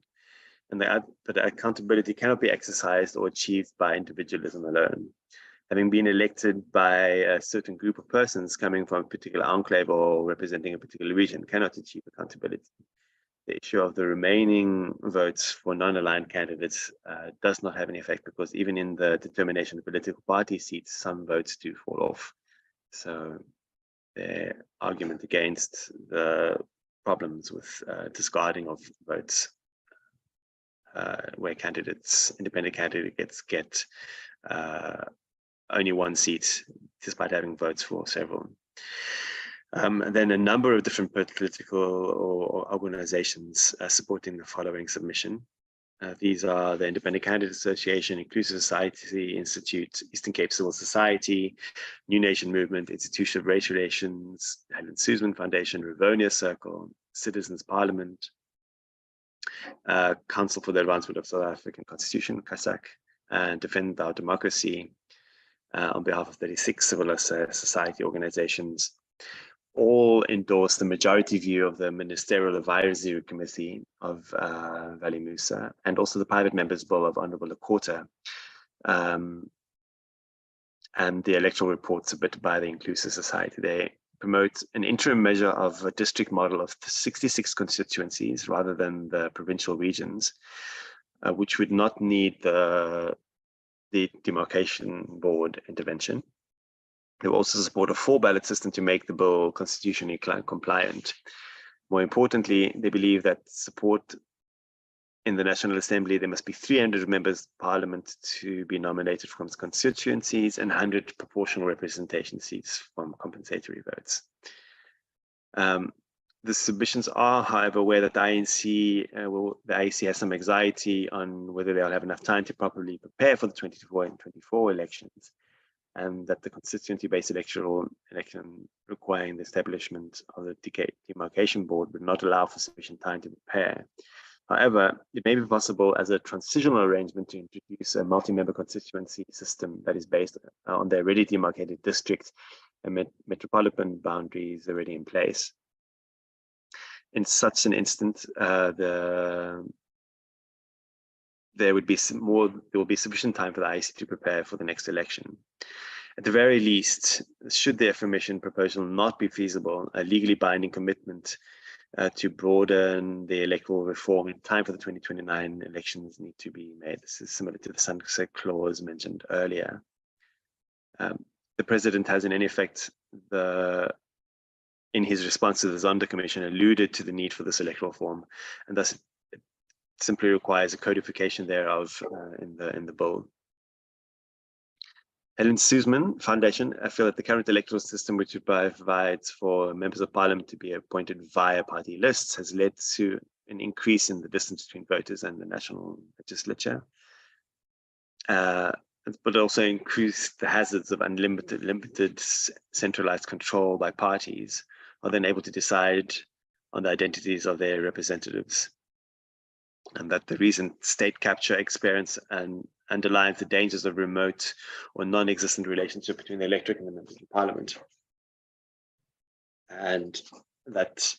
and that accountability cannot be exercised or achieved by individualism alone. Having been elected by a certain group of persons coming from a particular enclave or representing a particular region cannot achieve accountability. The issue of the remaining votes for non-aligned candidates does not have any effect, because even in the determination of political party seats, some votes do fall off. So their argument against the problems with discarding of votes where independent candidates get only one seat despite having votes for several. And then a number of different political or organizations supporting the following submission. These are the Independent Candidate Association, Inclusive Society Institute, Eastern Cape Civil Society, New Nation Movement, Institute of Race Relations, Helen Suzman Foundation, Rivonia Circle, Citizens Parliament, Council for the Advancement of South African Constitution, CASAC, and Defend Our Democracy, on behalf of 36 civil society organizations. All endorse the majority view of the Ministerial Advisory Committee of Valley Musa, and also the private members' bill of Honorable Lekota, and the electoral report submitted by the Inclusive Society. They promote an interim measure of a district model of 66 constituencies rather than the provincial regions, which would not need the demarcation board intervention. They will also support a full ballot system to make the bill constitutionally compliant. More importantly, they believe that support in the National Assembly, there must be 300 members of parliament to be nominated from constituencies and 100 proportional representation seats from compensatory votes. The submissions are, however, aware that the IEC has some anxiety on whether they'll have enough time to properly prepare for the 2024 and 2024 elections, and that the constituency-based election requiring the establishment of the demarcation board would not allow for sufficient time to prepare. However, it may be possible as a transitional arrangement to introduce a multi-member constituency system that is based on the already demarcated district and metropolitan boundaries already in place. In such an instance, there will be sufficient time for the IEC to prepare for the next election. At the very least, should the affirmation proposal not be feasible, a legally binding commitment to broaden the electoral reform in time for the 2029 elections need to be made. This is similar to the sunset clause mentioned earlier. The president has, in effect, in his response to the Zondo Commission, alluded to the need for this electoral reform, and thus it simply requires a codification thereof in the bill. Helen Suzman Foundation, I feel that the current electoral system, which provides for members of parliament to be appointed via party lists, has led to an increase in the distance between voters and the national legislature, but also increased the hazards of limited centralized control by parties, are then able to decide on the identities of their representatives, and that the recent state capture experience underlines the dangers of remote or non-existent relationship between the electorate and the members of parliament, and that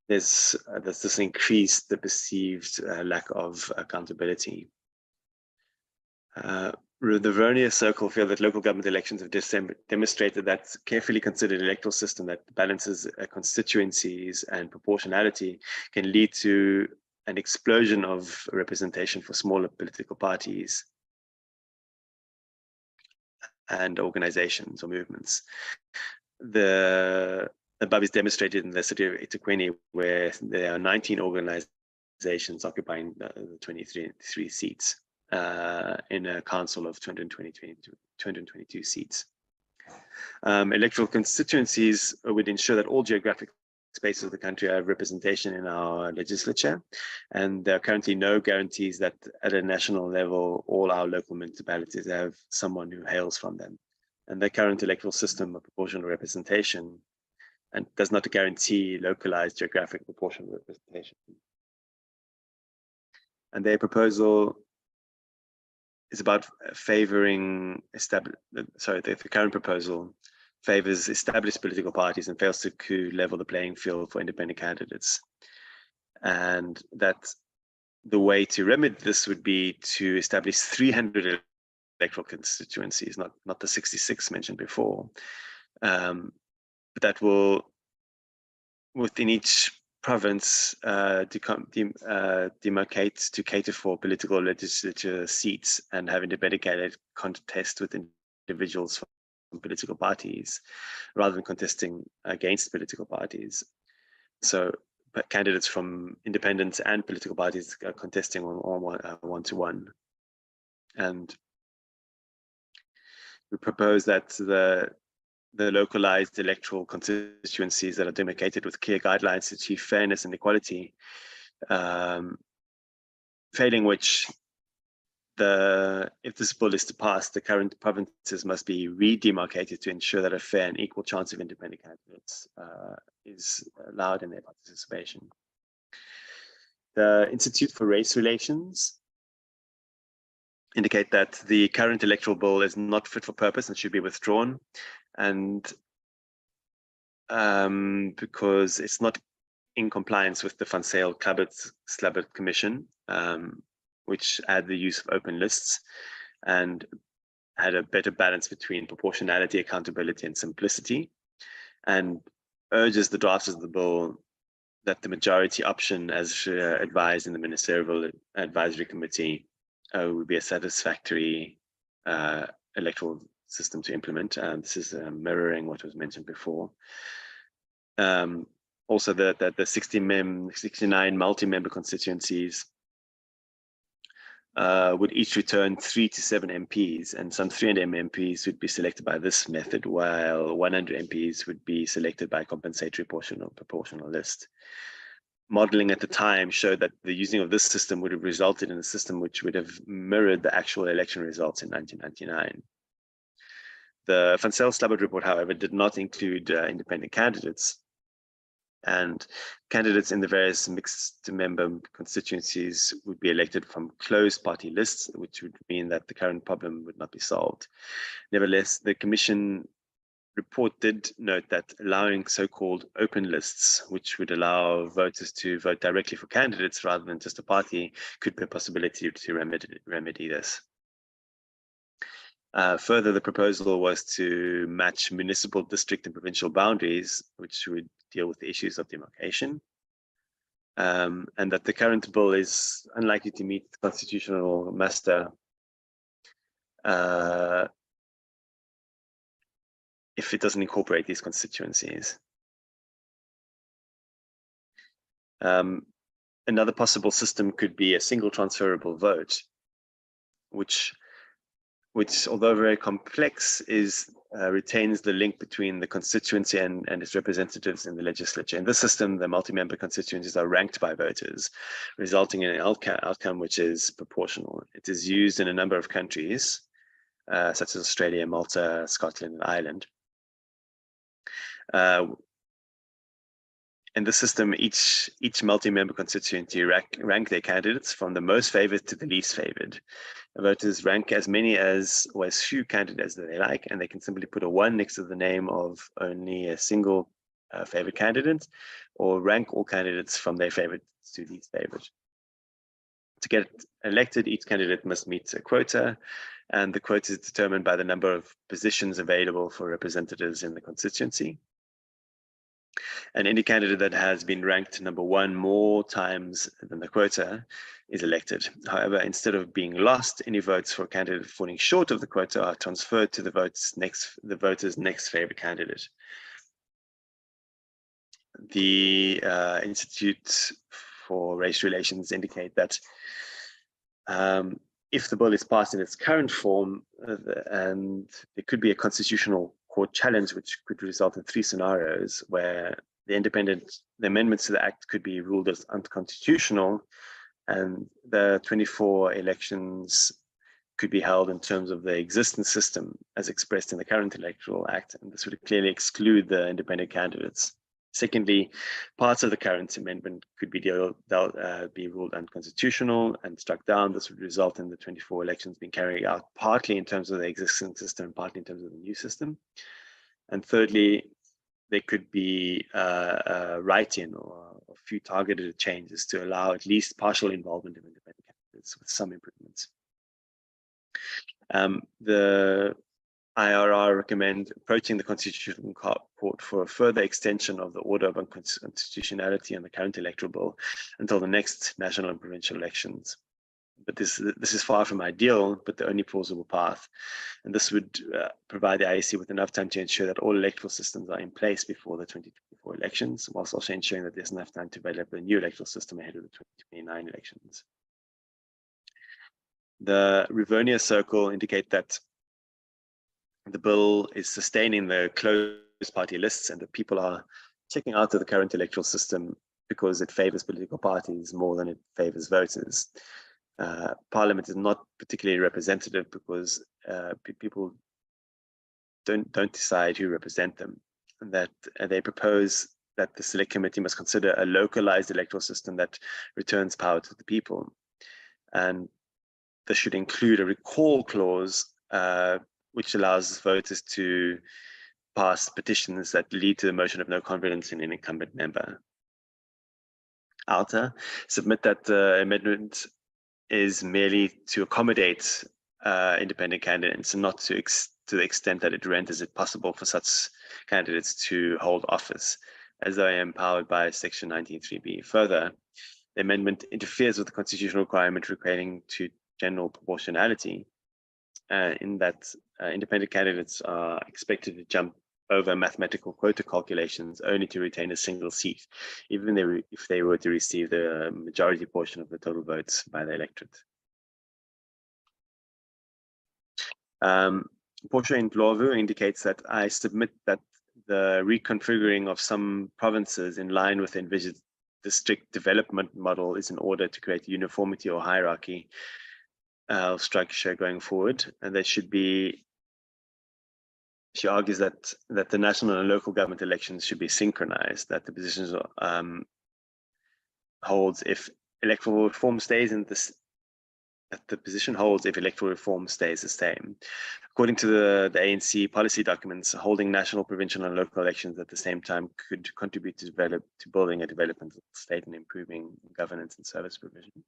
there's this increased the perceived lack of accountability. The Rivonia Circle feel that local government elections have demonstrated that carefully considered electoral system that balances constituencies and proportionality can lead to an explosion of representation for smaller political parties and organizations or movements. the above is demonstrated in the city of eThekwini, where there are 19 organizations occupying the 23 seats in a council of 222 seats. Electoral constituencies would ensure that all geographic spaces of the country have representation in our legislature, and there are currently no guarantees that at a national level all our local municipalities have someone who hails from them. And the current electoral system of proportional representation and does not guarantee localized geographic proportional representation. And their proposal is about favoring the current proposal favors established political parties and fails to level the playing field for independent candidates. And that the way to remedy this would be to establish 300 electoral constituencies, not the 66 mentioned before. But that will, within each province, demarcate to cater for political legislature seats and have independent candidate contest with individuals from political parties, rather than contesting against political parties. So, but candidates from independents and political parties are contesting one-to-one. And we propose that the localized electoral constituencies that are demarcated with clear guidelines to achieve fairness and equality, failing which, if this bill is to pass, the current provinces must be re-demarcated to ensure that a fair and equal chance of independent candidates is allowed in their participation. The Institute for Race Relations indicate that the current electoral bill is not fit for purpose and should be withdrawn, and because it's not in compliance with the Van Zyl-Slabbert Commission, which had the use of open lists and had a better balance between proportionality, accountability, and simplicity, and urges the drafters of the bill that the majority option, as advised in the Ministerial Advisory Committee, would be a satisfactory electoral system to implement. And this is mirroring what was mentioned before. Also, that the 69 multi-member constituencies would each return 3 to 7 MPs, and some 300 MPs would be selected by this method, while 100 MPs would be selected by compensatory proportional list. Modeling at the time showed that the using of this system would have resulted in a system which would have mirrored the actual election results in 1999. The Van Zyl-Slabbert report, however, did not include independent candidates, and candidates in the various mixed member constituencies would be elected from closed party lists, which would mean that the current problem would not be solved. Nevertheless, the Commission report did note that allowing so-called open lists, which would allow voters to vote directly for candidates rather than just a party, could be a possibility to remedy this. Further, the proposal was to match municipal, district, and provincial boundaries, which would deal with the issues of demarcation, and that the current bill is unlikely to meet constitutional muster if it doesn't incorporate these constituencies. Another possible system could be a single transferable vote, which although very complex, retains the link between the constituency and its representatives in the legislature. In this system, the multi-member constituencies are ranked by voters, resulting in an outcome which is proportional. It is used in a number of countries, such as Australia, Malta, Scotland, and Ireland. In the system, each multi-member constituency rank their candidates from the most favored to the least favored. Voters rank as many or as few candidates that they like, and they can simply put a 1 next to the name of only a single favored candidate, or rank all candidates from their favorite to least favored. To get elected, each candidate must meet a quota, and the quota is determined by the number of positions available for representatives in the constituency. And any candidate that has been ranked number 1 more times than the quota is elected. However, instead of being lost, any votes for a candidate falling short of the quota are transferred to the voter's next favorite candidate. the Institute for Race Relations indicate that if the bill is passed in its current form, and there could be a constitutional court challenge, which could result in 3 scenarios where the amendments to the Act could be ruled as unconstitutional, and the 24 elections could be held in terms of the existing system as expressed in the current Electoral Act, and this would clearly exclude the independent candidates. Secondly, parts of the current amendment could be ruled unconstitutional and struck down. This would result in the 24 elections being carried out partly in terms of the existing system and partly in terms of the new system. And thirdly, there could be a write-in or a few targeted changes to allow at least partial involvement of independent candidates with some improvements. The IRR recommend approaching the Constitutional Court for a further extension of the order of unconstitutionality on the current electoral bill until the next national and provincial elections. But this is far from ideal, but the only plausible path. And this would provide the IEC with enough time to ensure that all electoral systems are in place before the 2024 elections, whilst also ensuring that there's enough time to develop a new electoral system ahead of the 2029 elections. The Rivonia Circle indicate that the bill is sustaining the closed party lists and that people are checking out of the current electoral system because it favors political parties more than it favors voters. Parliament is not particularly representative because people don't decide who represent them, and that they propose that the Select Committee must consider a localized electoral system that returns power to the people. And this should include a recall clause which allows voters to pass petitions that lead to the motion of no confidence in an incumbent member. ALTA submit that the amendment is merely to accommodate independent candidates and not to the extent that it renders it possible for such candidates to hold office, as they are empowered by Section 19(3)(b). Further, the amendment interferes with the constitutional requirement relating to general proportionality, in that independent candidates are expected to jump over mathematical quota calculations only to retain a single seat, even if they were to receive the majority portion of the total votes by the electorate. Portia in Ndlovu indicates that I submit that the reconfiguring of some provinces in line with the envisaged district development model is in order to create uniformity or hierarchy structure going forward, and there should be. She argues that the national and local government elections should be synchronized, that the positions holds if electoral reform stays in this, that the position holds if electoral reform stays the same. According to the ANC policy documents, holding national, provincial, and local elections at the same time could contribute to building a development state and improving governance and service provision.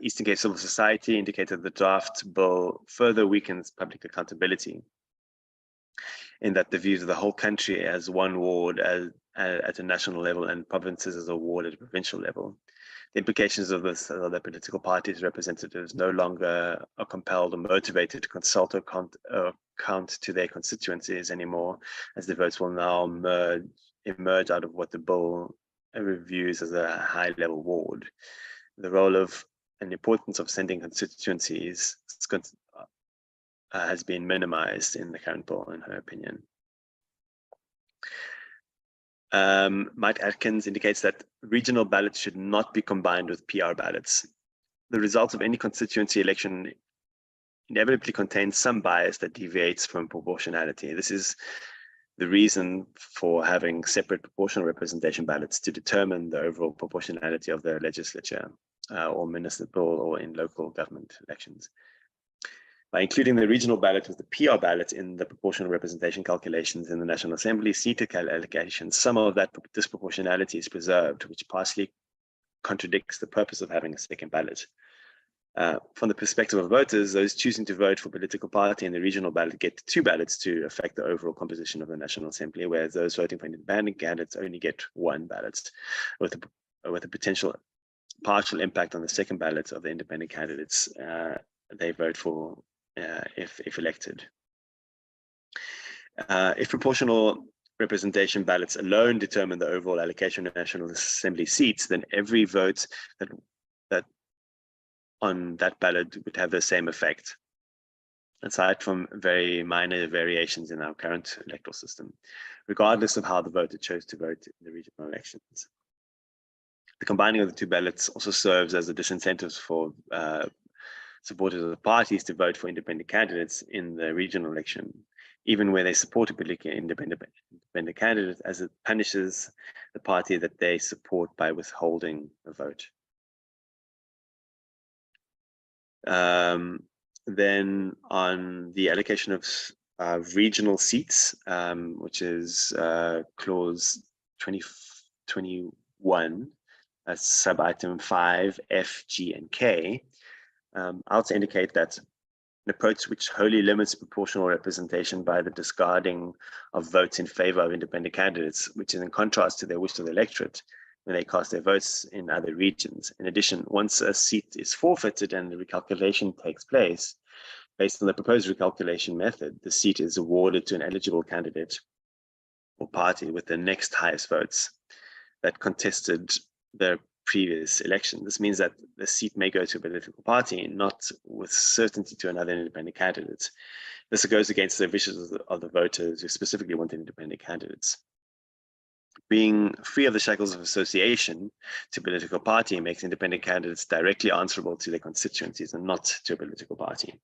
Eastern Cape Civil Society indicated the draft bill further weakens public accountability, in that the views of the whole country as one ward at a national level and provinces as a ward at a provincial level. The implications of this are that political parties' representatives no longer are compelled or motivated to consult or count to their constituencies anymore, as the votes will now emerge out of what the bill reviews as a high-level ward. The role of and importance of sending constituencies has been minimized in the current bill, in her opinion. Mike Atkins indicates that regional ballots should not be combined with PR ballots. The results of any constituency election inevitably contains some bias that deviates from proportionality. This is the reason for having separate proportional representation ballots to determine the overall proportionality of the legislature or municipal or in local government elections. By including the regional ballot with the PR ballot in the proportional representation calculations in the National Assembly seat allocation, some of that disproportionality is preserved, which partially contradicts the purpose of having a second ballot. From the perspective of voters, those choosing to vote for a political party in the regional ballot get 2 ballots to affect the overall composition of the National Assembly, whereas those voting for independent candidates only get 1 ballot, with a potential partial impact on the second ballot of the independent candidates they vote for if elected. If proportional representation ballots alone determine the overall allocation of National Assembly seats, then every vote that on that ballot would have the same effect, aside from very minor variations in our current electoral system, regardless of how the voter chose to vote in the regional elections. The combining of the two ballots also serves as a disincentive for supporters of the parties to vote for independent candidates in the regional election, even where they support a particular independent candidate, as it punishes the party that they support by withholding a vote. Then on the allocation of regional seats, which is clause 2021, sub item 5, F, G, and K, I also indicate that an approach which wholly limits proportional representation by the discarding of votes in favor of independent candidates, which is in contrast to their wish to the electorate when they cast their votes in other regions. In addition, once a seat is forfeited and the recalculation takes place, based on the proposed recalculation method, the seat is awarded to an eligible candidate or party with the next highest votes that contested the previous election. This means that the seat may go to a political party, not with certainty to another independent candidate. This goes against the wishes of the voters who specifically want independent candidates. Being free of the shackles of association to a political party makes independent candidates directly answerable to their constituencies and not to a political party.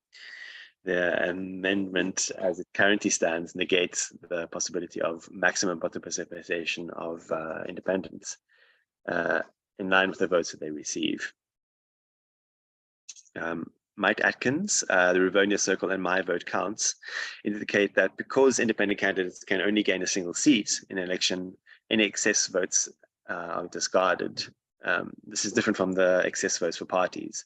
The amendment, as it currently stands, negates the possibility of maximum participation of independents in line with the votes that they receive. Mike Atkins, the Rivonia Circle, and My Vote Counts indicate that because independent candidates can only gain a single seat in an election, any excess votes are discarded. This is different from the excess votes for parties.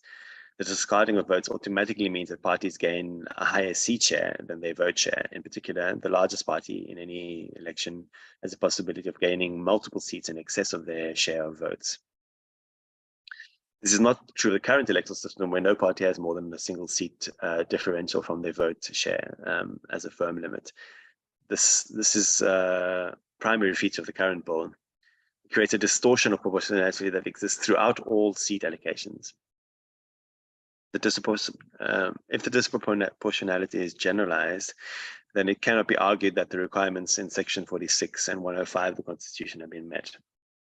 The discarding of votes automatically means that parties gain a higher seat share than their vote share. In particular, the largest party in any election has a possibility of gaining multiple seats in excess of their share of votes. This is not true of the current electoral system, where no party has more than a single seat differential from their vote share as a firm limit. This is a primary feature of the current bill. It creates a distortion of proportionality that exists throughout all seat allocations. If the disproportionality is generalized, then it cannot be argued that the requirements in section 46 and 105 of the Constitution have been met.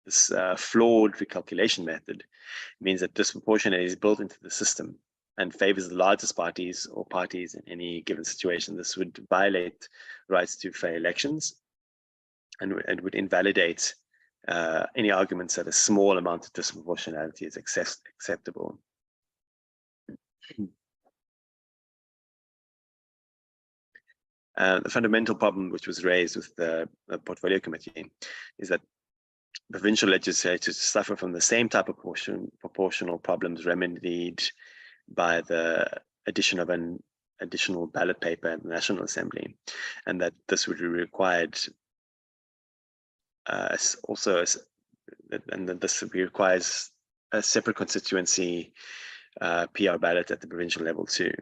This flawed recalculation method means that disproportionality is built into the system and favors the largest parties or parties in any given situation. This would violate rights to fair elections and would invalidate any arguments that a small amount of disproportionality is acceptable. The fundamental problem which was raised with the Portfolio Committee is that provincial legislatures suffer from the same type of proportional problems remedied by the addition of an additional ballot paper in the National Assembly, and that this would be required this requires a separate constituency PR ballot at the provincial level too.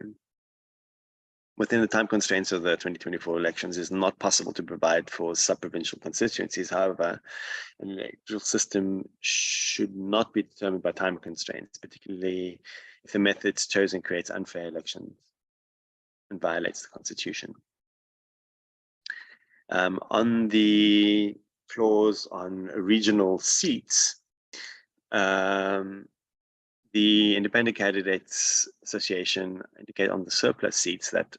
Within the time constraints of the 2024 elections, it's not possible to provide for sub-provincial constituencies. However, an electoral system should not be determined by time constraints, particularly if the methods chosen creates unfair elections and violates the Constitution. On the clause on regional seats, the Independent Candidates Association indicate on the surplus seats that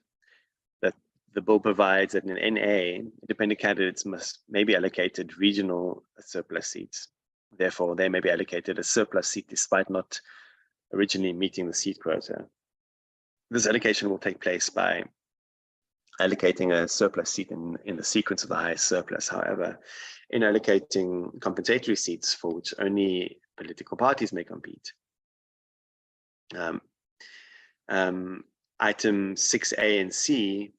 the bill provides that in NA, independent candidates may be allocated regional surplus seats. Therefore, they may be allocated a surplus seat despite not originally meeting the seat quota. This allocation will take place by allocating a surplus seat in the sequence of the highest surplus. However, in allocating compensatory seats for which only political parties may compete, item 6A and C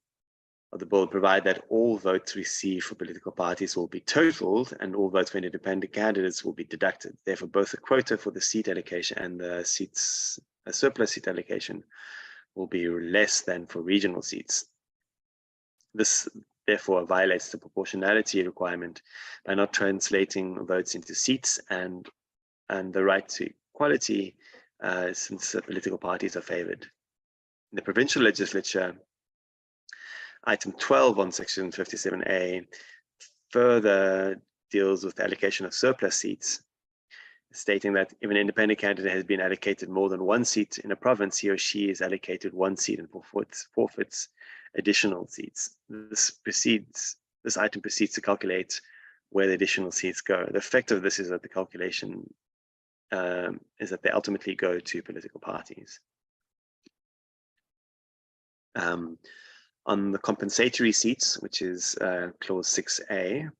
of the bill provide that all votes received for political parties will be totaled and all votes for independent candidates will be deducted. Therefore, both the quota for the seat allocation and the surplus seat allocation will be less than for regional seats. This therefore violates the proportionality requirement by not translating votes into seats and the right to equality, since the political parties are favored. In the provincial legislature, item 12 on section 57A further deals with the allocation of surplus seats, stating that if an independent candidate has been allocated more than one seat in a province, he or she is allocated one seat and forfeits additional seats. This item proceeds to calculate where the additional seats go. The effect of this is that the calculation is that they ultimately go to political parties. On the compensatory seats, which is clause 6A,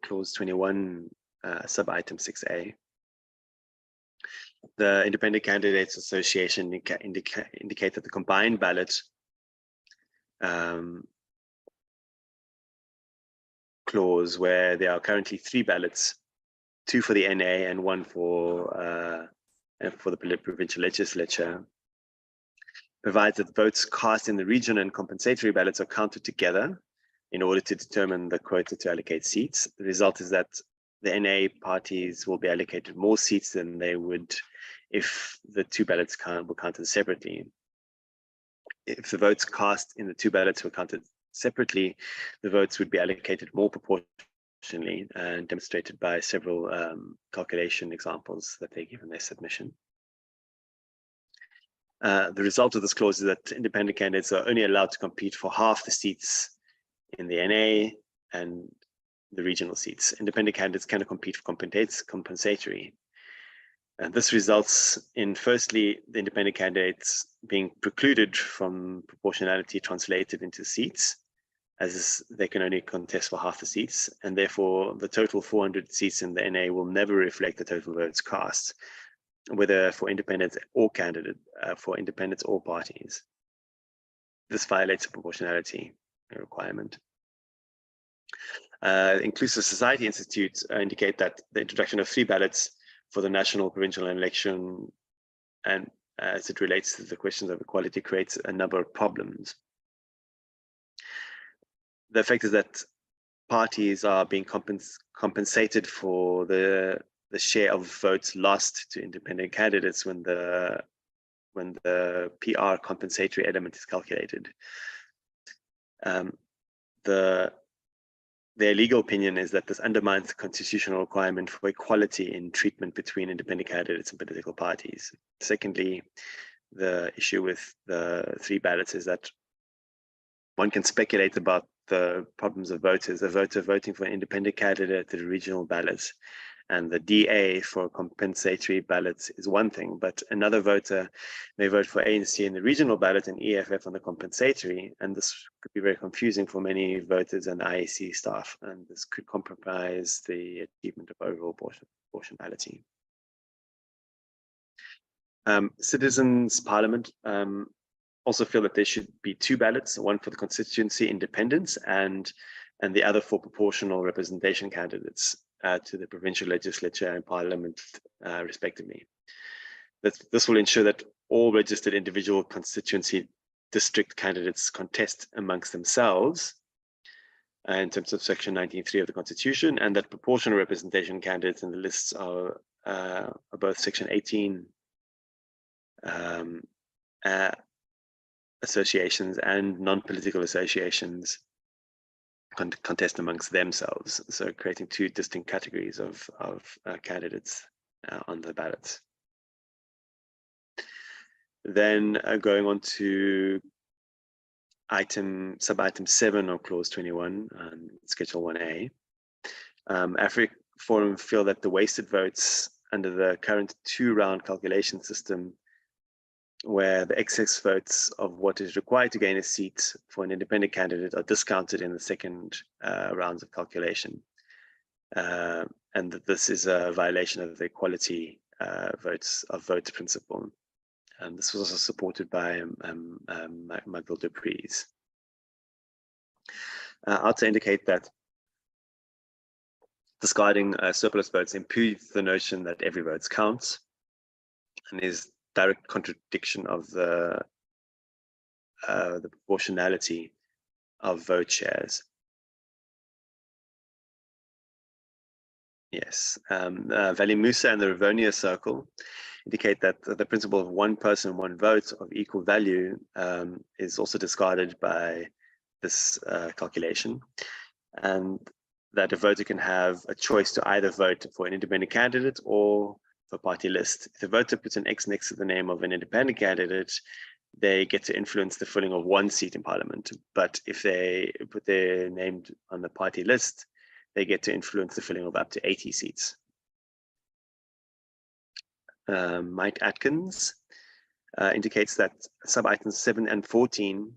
clause 21, sub-item 6A, the Independent Candidates Association indicate that the combined ballot clause, where there are currently 3 ballots, 2 for the NA and 1 for the provincial legislature, provides that votes cast in the region and compensatory ballots are counted together in order to determine the quota to allocate seats. The result is that the NA parties will be allocated more seats than they would if the 2 ballots were counted separately. If the votes cast in the 2 ballots were counted separately, the votes would be allocated more proportionally, and demonstrated by several calculation examples that they give in their submission. The result of this clause is that independent candidates are only allowed to compete for half the seats in the NA and the regional seats. Independent candidates cannot compete for compensatory. And this results in, firstly, the independent candidates being precluded from proportionality translated into seats, as they can only contest for half the seats, and therefore the total 400 seats in the NA will never reflect the total votes cast, whether for independents or for independents or parties. This violates the proportionality requirement. Inclusive Society Institute indicate that the introduction of 3 ballots for the national, provincial, and election, and as it relates to the questions of equality, creates a number of problems. The effect is that parties are being compensated for the share of votes lost to independent candidates when the PR compensatory element is calculated. Their legal opinion is that this undermines the constitutional requirement for equality in treatment between independent candidates and political parties. Secondly, the issue with the 3 ballots is that one can speculate about the problems of voters. A voter voting for an independent candidate at the regional ballots and the DA for compensatory ballots is one thing, but another voter may vote for ANC in the regional ballot and EFF on the compensatory, and this could be very confusing for many voters and IEC staff, and this could compromise the achievement of overall proportionality. Citizens Parliament also feel that there should be 2 ballots, one for the constituency independents and the other for proportional representation candidates to the provincial legislature and parliament, respectively. This will ensure that all registered individual constituency district candidates contest amongst themselves in terms of section 19.3 of the Constitution, and that proportional representation candidates in the lists are both section 18 associations and non-political associations contest amongst themselves, so creating 2 distinct categories of candidates on the ballots. Then going on to sub-item 7 of clause 21, schedule 1A. AfriForum feel that the wasted votes under the current 2-round calculation system, where the excess votes of what is required to gain a seat for an independent candidate are discounted in the second rounds of calculation. And that this is a violation of the equality vote principle. And this was also supported by Michael Dupree's. To indicate that discarding surplus votes impedes the notion that every vote counts, and is direct contradiction of the proportionality of vote shares. Yes, Valley Musa and the Rivonia Circle indicate that the principle of one person, one vote of equal value is also discarded by this calculation, and that a voter can have a choice to either vote for an independent candidate or for a party list. If the voter puts an X next to the name of an independent candidate, they get to influence the filling of one seat in Parliament. But if they put their name on the party list, they get to influence the filling of up to 80 seats. Mike Atkins indicates that sub-items 7 and 14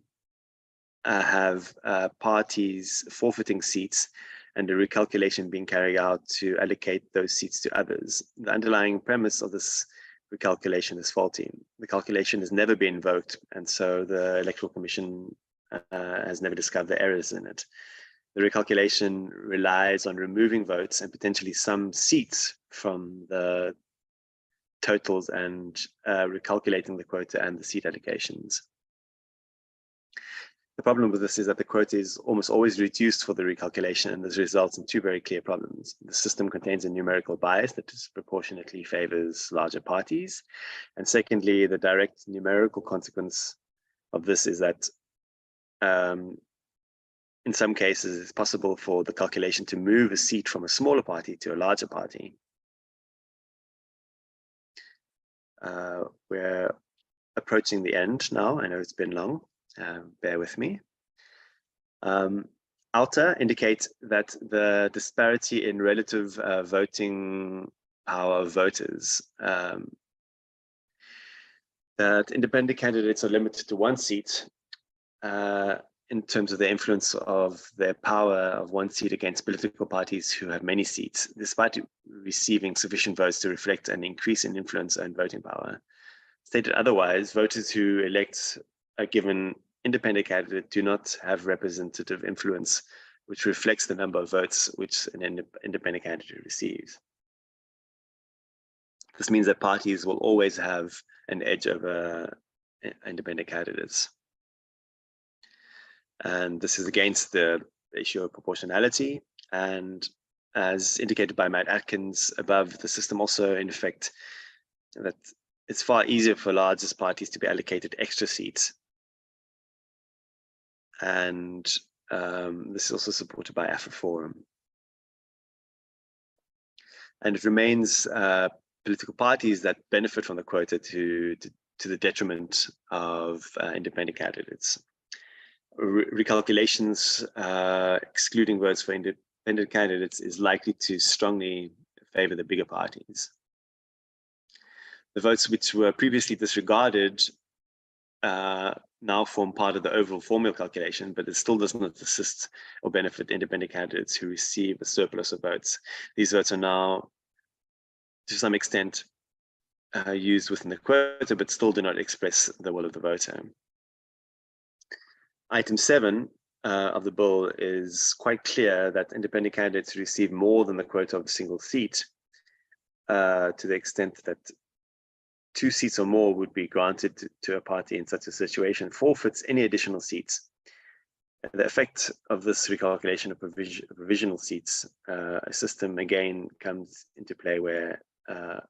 have parties forfeiting seats and a recalculation being carried out to allocate those seats to others. The underlying premise of this recalculation is faulty. The calculation has never been invoked, and so the Electoral Commission has never discovered the errors in it. The recalculation relies on removing votes and potentially some seats from the totals and recalculating the quota and the seat allocations. The problem with this is that the quota is almost always reduced for the recalculation, and this results in two very clear problems. The system contains a numerical bias that disproportionately favors larger parties. And secondly, the direct numerical consequence of this is that in some cases, it's possible for the calculation to move a seat from a smaller party to a larger party. We're approaching the end now. I know it's been long. Bear with me. Alta indicates that the disparity in relative voting power of voters, that independent candidates are limited to one seat in terms of the influence of their power of one seat against political parties who have many seats, despite receiving sufficient votes to reflect an increase in influence and voting power. Stated otherwise, voters who elect a given independent candidate do not have representative influence, which reflects the number of votes which an independent candidate receives. This means that parties will always have an edge over independent candidates. And this is against the issue of proportionality. And as indicated by Matt Atkins above, the system also in effect that it's far easier for largest parties to be allocated extra seats. And this is also supported by AfriForum. And it remains political parties that benefit from the quota to the detriment of independent candidates. Recalculations excluding votes for independent candidates is likely to strongly favor the bigger parties. The votes which were previously disregarded now form part of the overall formula calculation, but it still does not assist or benefit independent candidates who receive a surplus of votes. These votes are now, to some extent, used within the quota, but still do not express the will of the voter. Item 7 of the bill is quite clear that independent candidates who receive more than the quota of a single seat, to the extent that 2 seats or more would be granted to a party in such a situation, forfeits any additional seats. The effect of this recalculation of provisional seats, a system again comes into play where the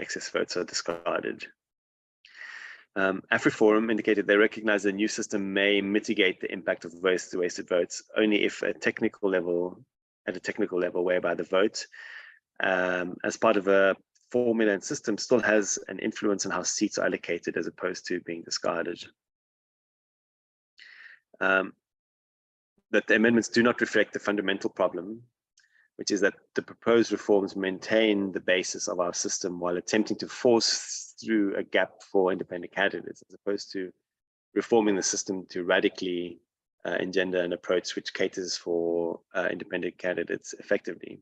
excess votes are discarded. AfriForum indicated they recognize the new system may mitigate the impact of wasted votes only if at a technical level whereby the vote as part of a formula and system still has an influence on how seats are allocated as opposed to being discarded. That the amendments do not reflect the fundamental problem, which is that the proposed reforms maintain the basis of our system while attempting to force through a gap for independent candidates, as opposed to reforming the system to radically engender an approach which caters for independent candidates effectively.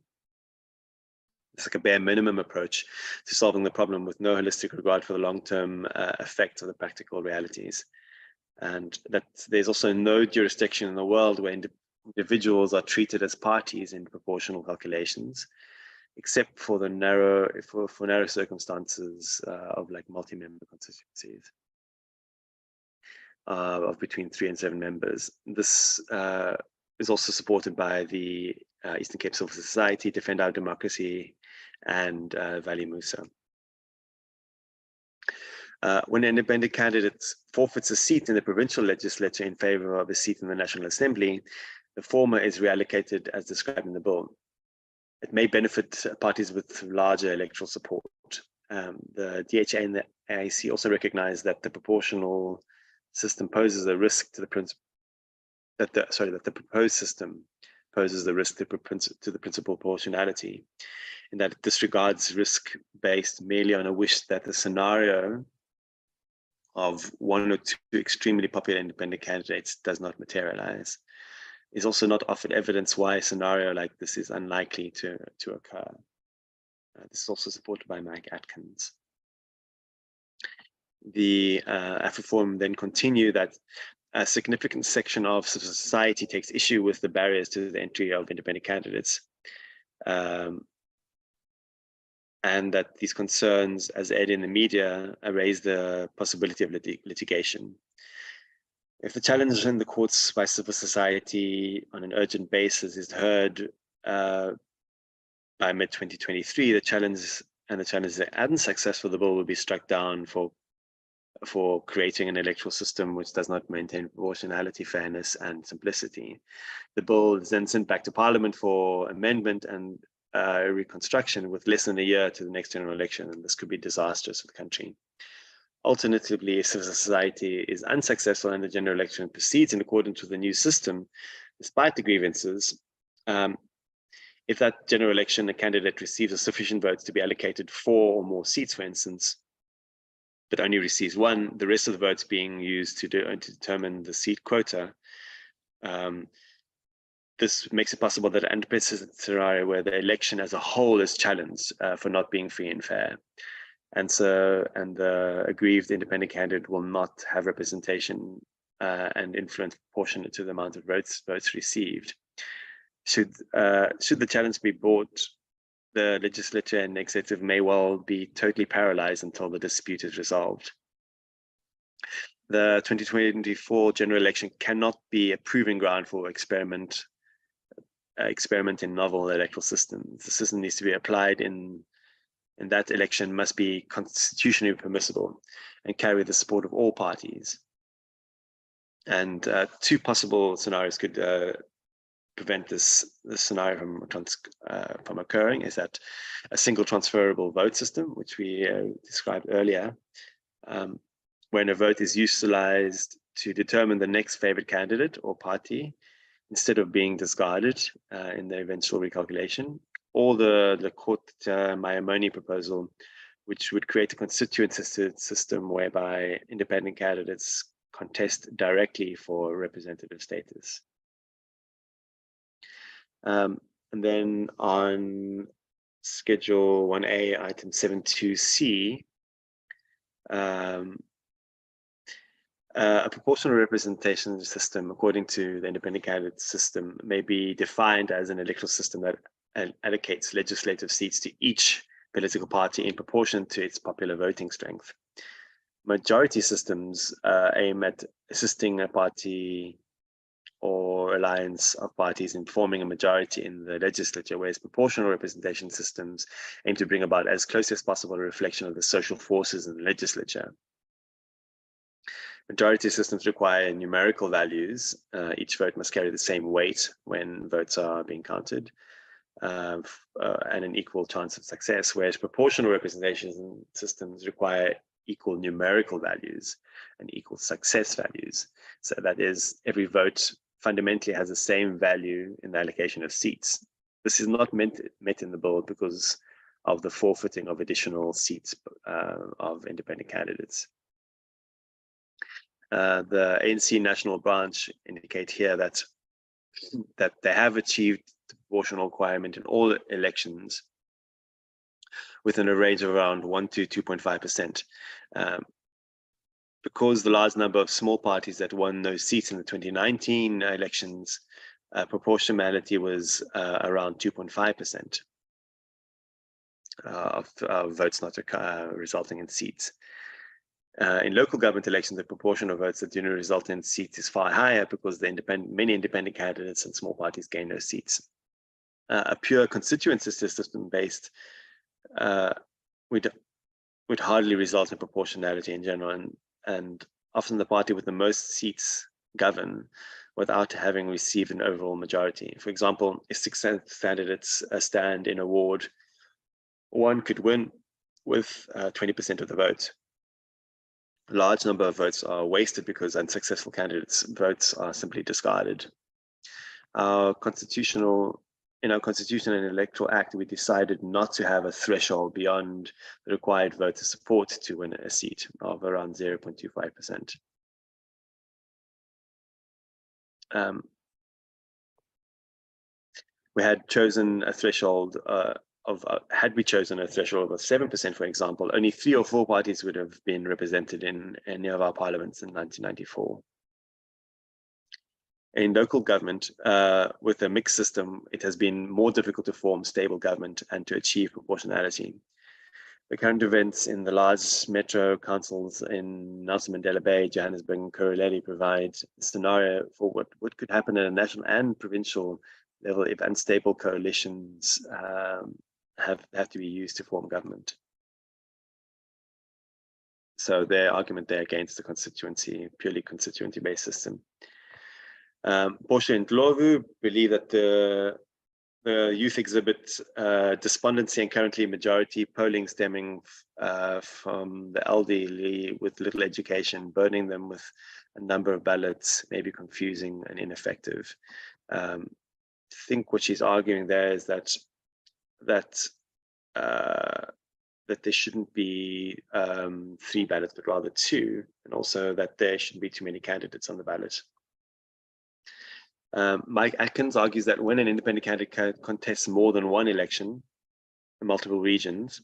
It's like a bare minimum approach to solving the problem with no holistic regard for the long-term effects of the practical realities. And that there's also no jurisdiction in the world where individuals are treated as parties in proportional calculations, except for the narrow circumstances of like multi-member constituencies. of between 3 and 7 members. This is also supported by the Eastern Cape Civil Society, Defend Our Democracy, and Valley Musa. When an independent candidate forfeits a seat in the provincial legislature in favor of a seat in the National Assembly, the former is reallocated as described in the bill. It may benefit parties with larger electoral support. The DHA and the AIC also recognize that the proportional system poses a risk to the proposed system poses the risk to the principal proportionality, in that it disregards risk based merely on a wish that the scenario of 1 or 2 extremely popular independent candidates does not materialize. Is also not offered evidence why a scenario like this is unlikely to occur. This is also supported by Mike Atkins. The AFRIFORM then continue that a significant section of society takes issue with the barriers to the entry of independent candidates, and that these concerns, as aired in the media, raise the possibility of litigation. If the challenge in the courts by civil society on an urgent basis is heard by mid-2023, the challenge is unsuccessful, the bill will be struck down for creating an electoral system which does not maintain proportionality, fairness, and simplicity. The bill is then sent back to Parliament for amendment and reconstruction with less than a year to the next general election, and this could be disastrous for the country. Alternatively, if civil society is unsuccessful and the general election proceeds in accordance with the new system, despite the grievances, if that general election, a candidate receives a sufficient votes to be allocated 4 or more seats, for instance, but only receives 1, the rest of the votes being used to determine the seat quota, this makes it possible that an unprecedented scenario where the election as a whole is challenged for not being free and fair. And the aggrieved independent candidate will not have representation and influence proportionate to the amount of votes received. Should the challenge be brought, the legislature and executive may well be totally paralyzed until the dispute is resolved. The 2024 general election cannot be a proving ground for experiment in novel electoral systems. The system needs to be applied in that election must be constitutionally permissible and carry the support of all parties. And 2 possible scenarios could prevent this scenario from occurring is that a single transferable vote system, which we described earlier, when a vote is utilized to determine the next favored candidate or party, instead of being discarded in the eventual recalculation, or the court Mayamoni proposal, which would create a constituent system whereby independent candidates contest directly for representative status. And then on Schedule 1A, Item 7.2c, a proportional representation system, according to the independent candidate system, may be defined as an electoral system that allocates legislative seats to each political party in proportion to its popular voting strength. Majority systems aim at assisting a party or alliance of parties in forming a majority in the legislature, whereas proportional representation systems aim to bring about as close as possible a reflection of the social forces in the legislature. Majority systems require numerical values. Each vote must carry the same weight when votes are being counted, and an equal chance of success, whereas proportional representation systems require equal numerical values and equal success values. So that is, every vote fundamentally has the same value in the allocation of seats. This is not met in the bill because of the forfeiting of additional seats of independent candidates. The ANC National Branch indicate here that they have achieved the proportional requirement in all elections within a range of around 1 to 2.5%. Because the large number of small parties that won those seats in the 2019 elections, proportionality was around 2.5% of votes not resulting in seats. In local government elections, the proportion of votes that do not result in seats is far higher because many independent candidates and small parties gain those seats. A pure constituency system based would hardly result in proportionality in general, and often the party with the most seats govern without having received an overall majority. For example, if 6 candidates stand in a ward, one could win with 20% of the vote. A large number of votes are wasted because unsuccessful candidates' votes are simply discarded. In our Constitution and Electoral Act, we decided not to have a threshold beyond the required voter support to win a seat of around 0.25%. We had chosen a threshold had we chosen a threshold of 7%, for example, only 3 or 4 parties would have been represented in any of our parliaments in 1994. In local government, with a mixed system, it has been more difficult to form stable government and to achieve proportionality. The current events in the large metro councils in Nelson Mandela Bay, Johannesburg, and Kuruleli provide a scenario for what could happen at a national and provincial level if unstable coalitions have to be used to form government. So their argument there against the purely constituency-based system. Boshe and Ndlovu believe that the youth exhibit despondency and currently majority polling stemming from the elderly with little education, burdening them with a number of ballots may be confusing and ineffective. I think what she's arguing there is that there shouldn't be 3 ballots, but rather 2, and also that there shouldn't be too many candidates on the ballot. Mike Atkins argues that when an independent candidate contests more than one election in multiple regions,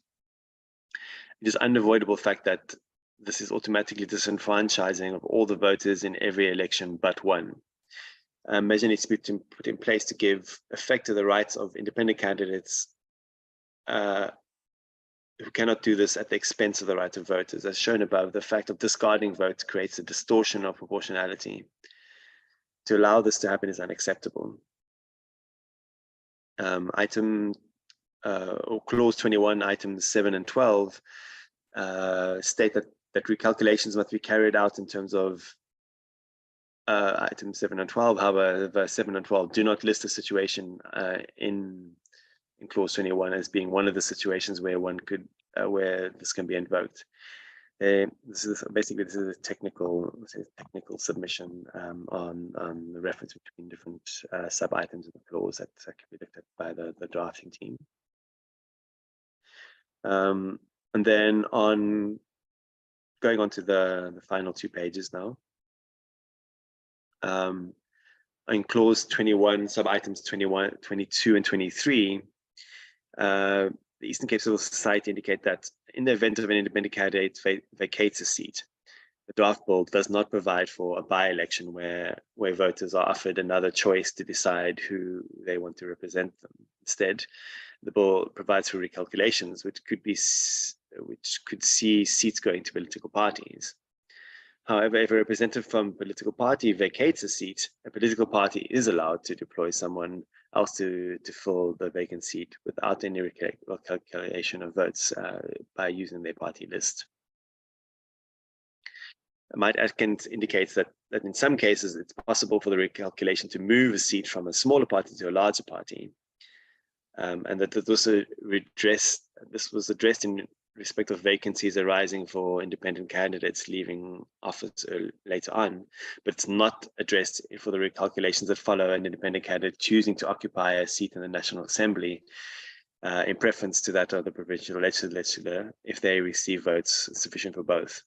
it is an unavoidable fact that this is automatically disenfranchising of all the voters in every election but one. A measure needs to be put in place to give effect to the rights of independent candidates who cannot do this at the expense of the rights of voters. As shown above, the fact of discarding votes creates a distortion of proportionality. To allow this to happen is unacceptable. Clause 21, items 7 and 12 state that recalculations must be carried out in terms of items 7 and 12. However, 7 and 12 do not list a situation in clause 21 as being one of the situations where where this can be invoked. This is a technical submission on the reference between different sub items of the clause that can be looked at by the drafting team. And then going on to the final 2 pages now. In clause 21, sub items 21, 22, and 23, the Eastern Cape Civil Society indicate that in the event of an independent candidate vacates a seat, the draft bill does not provide for a by-election where voters are offered another choice to decide who they want to represent them. Instead, the bill provides for recalculations, which could see seats going to political parties. However, if a representative from a political party vacates a seat, a political party is allowed to deploy someone else to fill the vacant seat without any recalculation of votes by using their party list. Mike Atkins indicates that in some cases it's possible for the recalculation to move a seat from a smaller party to a larger party, and that this was addressed in respect of vacancies arising for independent candidates leaving office later on, but it's not addressed for the recalculations that follow an independent candidate choosing to occupy a seat in the National Assembly in preference to that of the provincial legislature if they receive votes sufficient for both.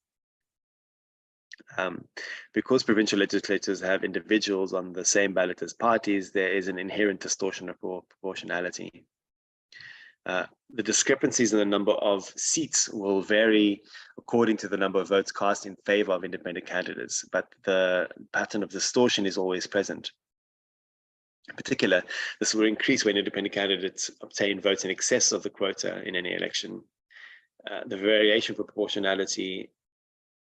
Because provincial legislatures have individuals on the same ballot as parties, there is an inherent distortion of proportionality. The discrepancies in the number of seats will vary according to the number of votes cast in favor of independent candidates, but the pattern of distortion is always present. In particular, this will increase when independent candidates obtain votes in excess of the quota in any election. The variation for proportionality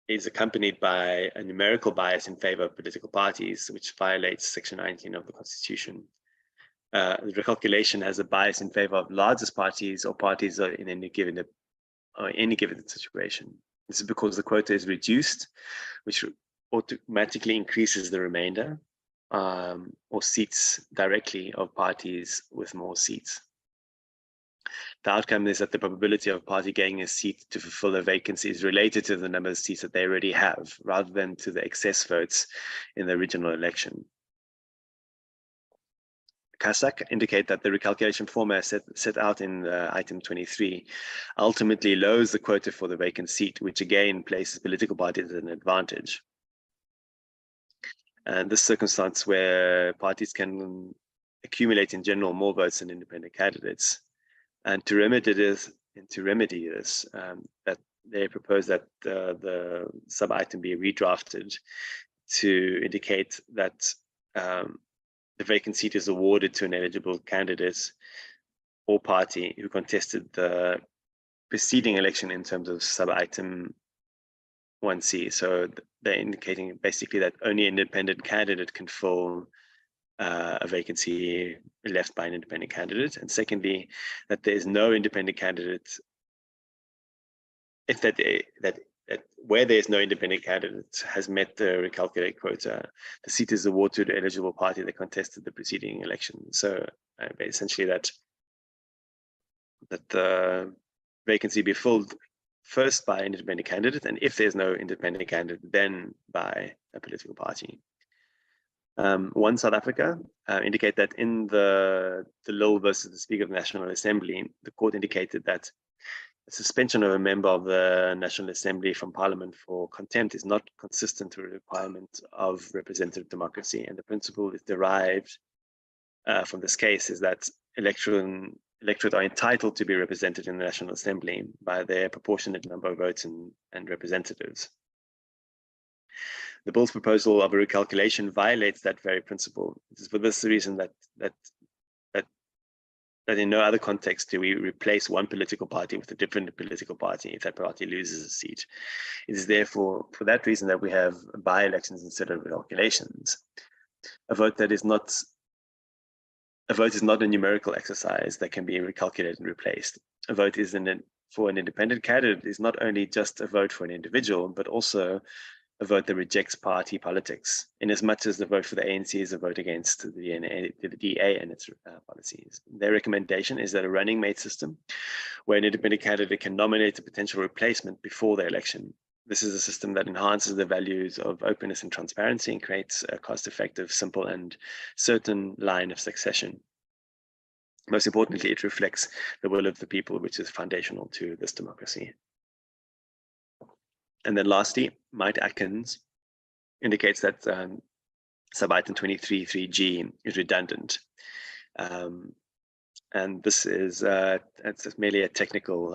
is accompanied by a numerical bias in favor of political parties, which violates Section 19 of the Constitution. The recalculation has a bias in favor of largest parties or parties in any given situation. This is because the quota is reduced, which automatically increases the remainder or seats directly of parties with more seats. The outcome is that the probability of a party getting a seat to fulfill a vacancy is related to the number of seats that they already have, rather than to the excess votes in the original election. CASAC indicate that the recalculation format set out in item 23 ultimately lowers the quota for the vacant seat, which again places political parties at an advantage. And this circumstance where parties can accumulate in general more votes than independent candidates. And to remedy this, that they propose that the sub-item be redrafted to indicate that the vacant seat is awarded to an eligible candidate or party who contested the preceding election in terms of sub-item 1C. So they're indicating basically that only an independent candidate can fill a vacancy left by an independent candidate. And secondly, that there is no independent candidate, if that where there is no independent candidate has met the recalculated quota, the seat is awarded to the eligible party that contested the preceding election. So essentially that the vacancy be filled first by an independent candidate, and if there's no independent candidate, then by a political party. One South Africa indicate that in the Lil versus the Speaker of the National Assembly, the court indicated that the suspension of a member of the National Assembly from Parliament for contempt is not consistent with the requirement of representative democracy, and the principle is derived from this case is that electorate are entitled to be represented in the National Assembly by their proportionate number of votes and representatives. The bill's proposal of a recalculation violates that very principle. It is for this reason that in no other context do we replace one political party with a different political party if that party loses a seat. It is therefore for that reason that we have by-elections instead of recalculations. A vote is not a numerical exercise that can be recalculated and replaced. A vote for an independent candidate is not only just a vote for an individual, but also a vote that rejects party politics, in as much as the vote for the ANC is a vote against the DA and its policies. Their recommendation is that a running mate system where an independent candidate can nominate a potential replacement before the election. This is a system that enhances the values of openness and transparency and creates a cost-effective, simple, and certain line of succession. Most importantly, it reflects the will of the people, which is foundational to this democracy. And then lastly, Mike Atkins indicates that sub-item 23.3G is redundant. And this is it's merely a technical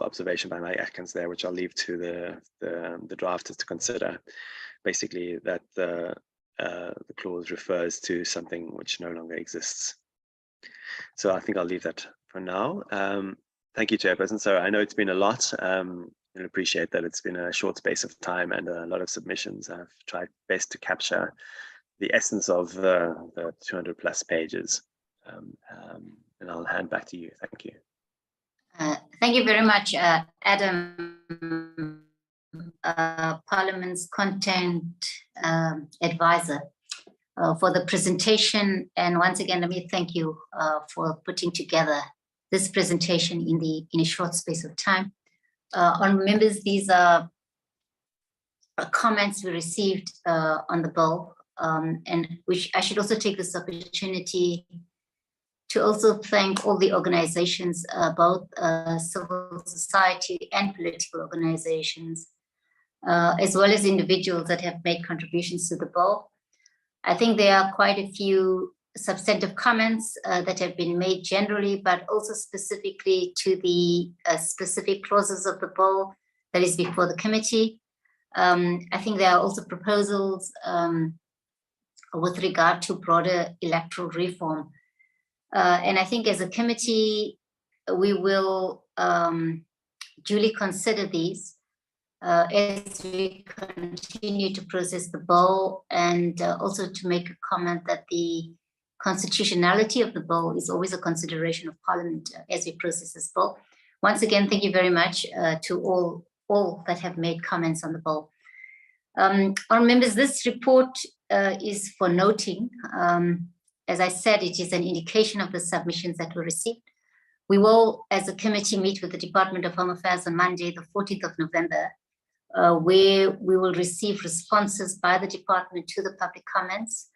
observation by Mike Atkins there, which I'll leave to the drafters to consider. Basically, that the clause refers to something which no longer exists. So I think I'll leave that for now. Thank you, Chairperson. So I know it's been a lot. I appreciate that it's been a short space of time and a lot of submissions. I've tried best to capture the essence of the 200 plus pages. And I'll hand back to you. Thank you. Thank you very much, Adam, Parliament's content advisor, for the presentation. And once again, let me thank you for putting together this presentation in a short space of time. Honourable members, these are comments we received on the bill, and which I should also take this opportunity to also thank all the organizations, both civil society and political organizations, as well as individuals that have made contributions to the bill. I think there are quite a few substantive comments that have been made generally, but also specifically to the specific clauses of the bill that is before the committee. I think there are also proposals with regard to broader electoral reform. And I think as a committee, we will duly consider these. as we continue to process the bill, and also to make a comment that the constitutionality of the bill is always a consideration of Parliament as we process this bill. Once again, thank you very much to all that have made comments on the bill. Our members, this report is for noting. As I said, it is an indication of the submissions that were received. We will, as a committee, meet with the Department of Home Affairs on Monday, the 14th of November, where we will receive responses by the department to the public comments.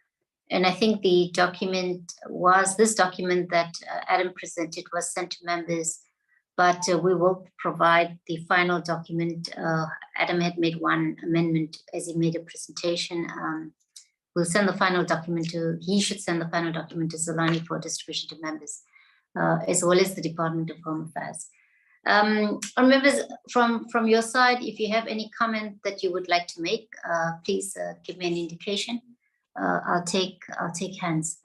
And I think the document was, this document that Adam presented was sent to members, but we will provide the final document. Adam had made one amendment as he made a presentation. We'll send the final document to, he should send the final document to Zolani for distribution to members, as well as the Department of Home Affairs. Our members, from your side, if you have any comment that you would like to make, please give me an indication. I'll take hands.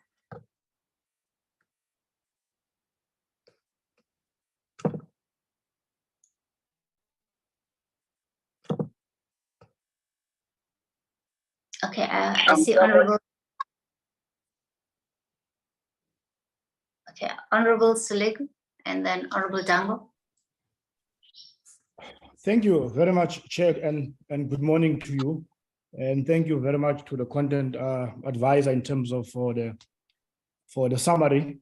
Okay, I see Honorable. Okay, Honorable Seleku, and then Honorable Dango. Thank you very much, Chair, and good morning to you. And thank you very much to the content advisor in terms of for the summary.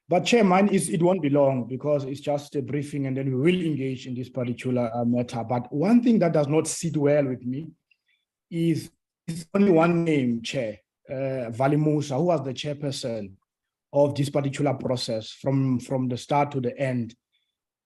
But Chair, mine is, it won't be long because it's just a briefing and then we will engage in this particular matter. But one thing that does not sit well with me is only one name, Chair, Vali Musa, who was the chairperson of this particular process from the start to the end.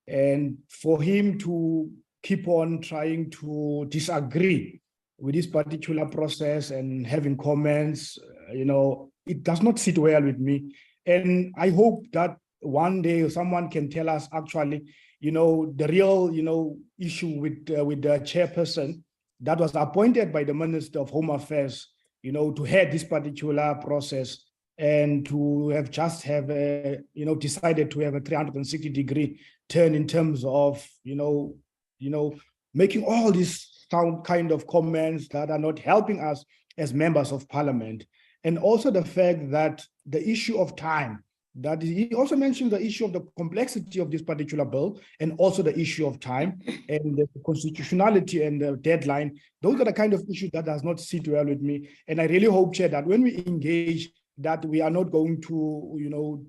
And for him to keep on trying to disagree with this particular process and having comments, it does not sit well with me. And I hope that one day someone can tell us actually, the real, issue with the chairperson that was appointed by the Minister of Home Affairs, to head this particular process and to have decided to have a 360-degree turn in terms of, making all these kind of comments that are not helping us as members of Parliament. And also the fact that the issue of time, that he also mentioned the issue of the complexity of this particular bill and also the issue of time and the constitutionality and the deadline. Those are the kind of issues that does not sit well with me. And I really hope, Chair, that when we engage, that we are not going to,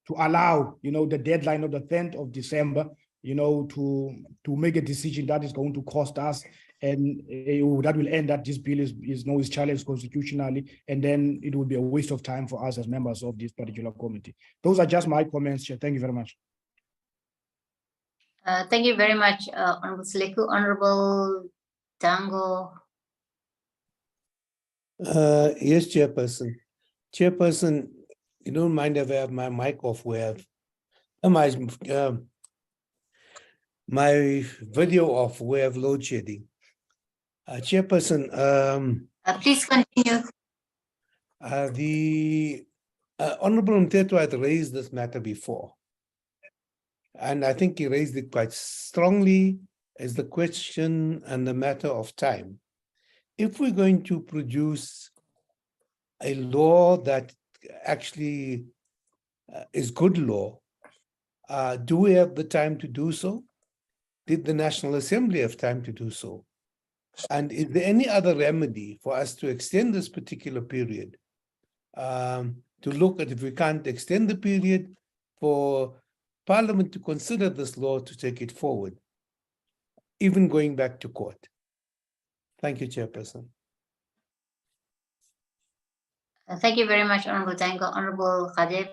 to allow, the deadline of the 10th of December, to make a decision that is going to cost us and that will end that this bill is challenged constitutionally, and then it will be a waste of time for us as members of this particular committee. Those are just my comments, Chair. Thank you very much. Thank you very much, Honorable Seleku. Honorable Dango. Yes, Chairperson. Chairperson, you don't mind if I have my mic off where my video off where I have load shedding. Chairperson, Please continue. The Honorable Mteto had raised this matter before, and I think he raised it quite strongly as the question and the matter of time. If we're going to produce a law that actually is good law, do we have the time to do so? Did the National Assembly have time to do so? And is there any other remedy for us to extend this particular period? To look at if we can't extend the period for Parliament to consider this law to take it forward, even going back to court. Thank you, Chairperson. Thank you very much, Honorable Dango. Honorable Khadir.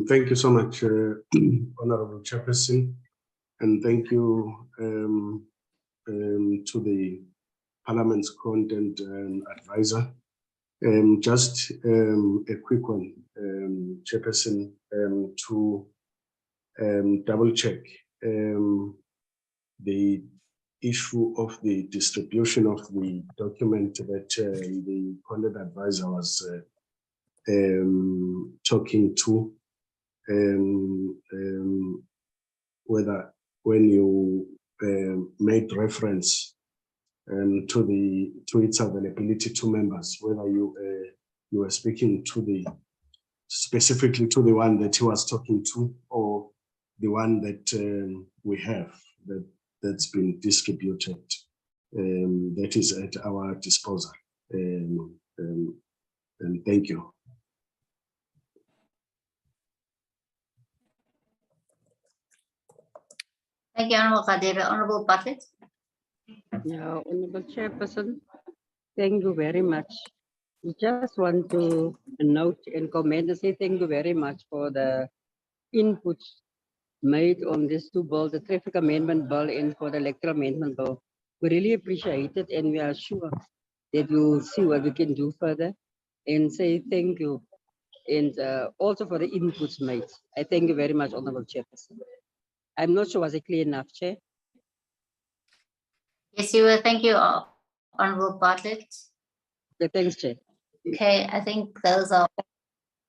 Thank you so much, Honorable Chairperson, and thank you to the Parliament's content advisor. Just a quick one, Chairperson, to double check the issue of the distribution of the document that the content advisor was talking to. whether when you made reference to its availability to members, whether you were speaking to specifically to the one that he was talking to, or the one that we have that's been distributed, that is at our disposal. And thank you. Thank you, Honorable Khadebe. Honorable Bartlett. Yeah, Honorable Chairperson, thank you very much. We just want to note and comment and say thank you very much for the inputs made on these two bills, the Traffic Amendment Bill and for the Electoral Amendment Bill. We really appreciate it, and we are sure that we'll see what we can do further, and say thank you, and also for the inputs made. I thank you very much, Honorable Chairperson. I'm not sure was it clear enough, Chair? Yes, you were. Thank you, Honorable Bartlett. Okay, thanks, Chair. Okay, I think those are,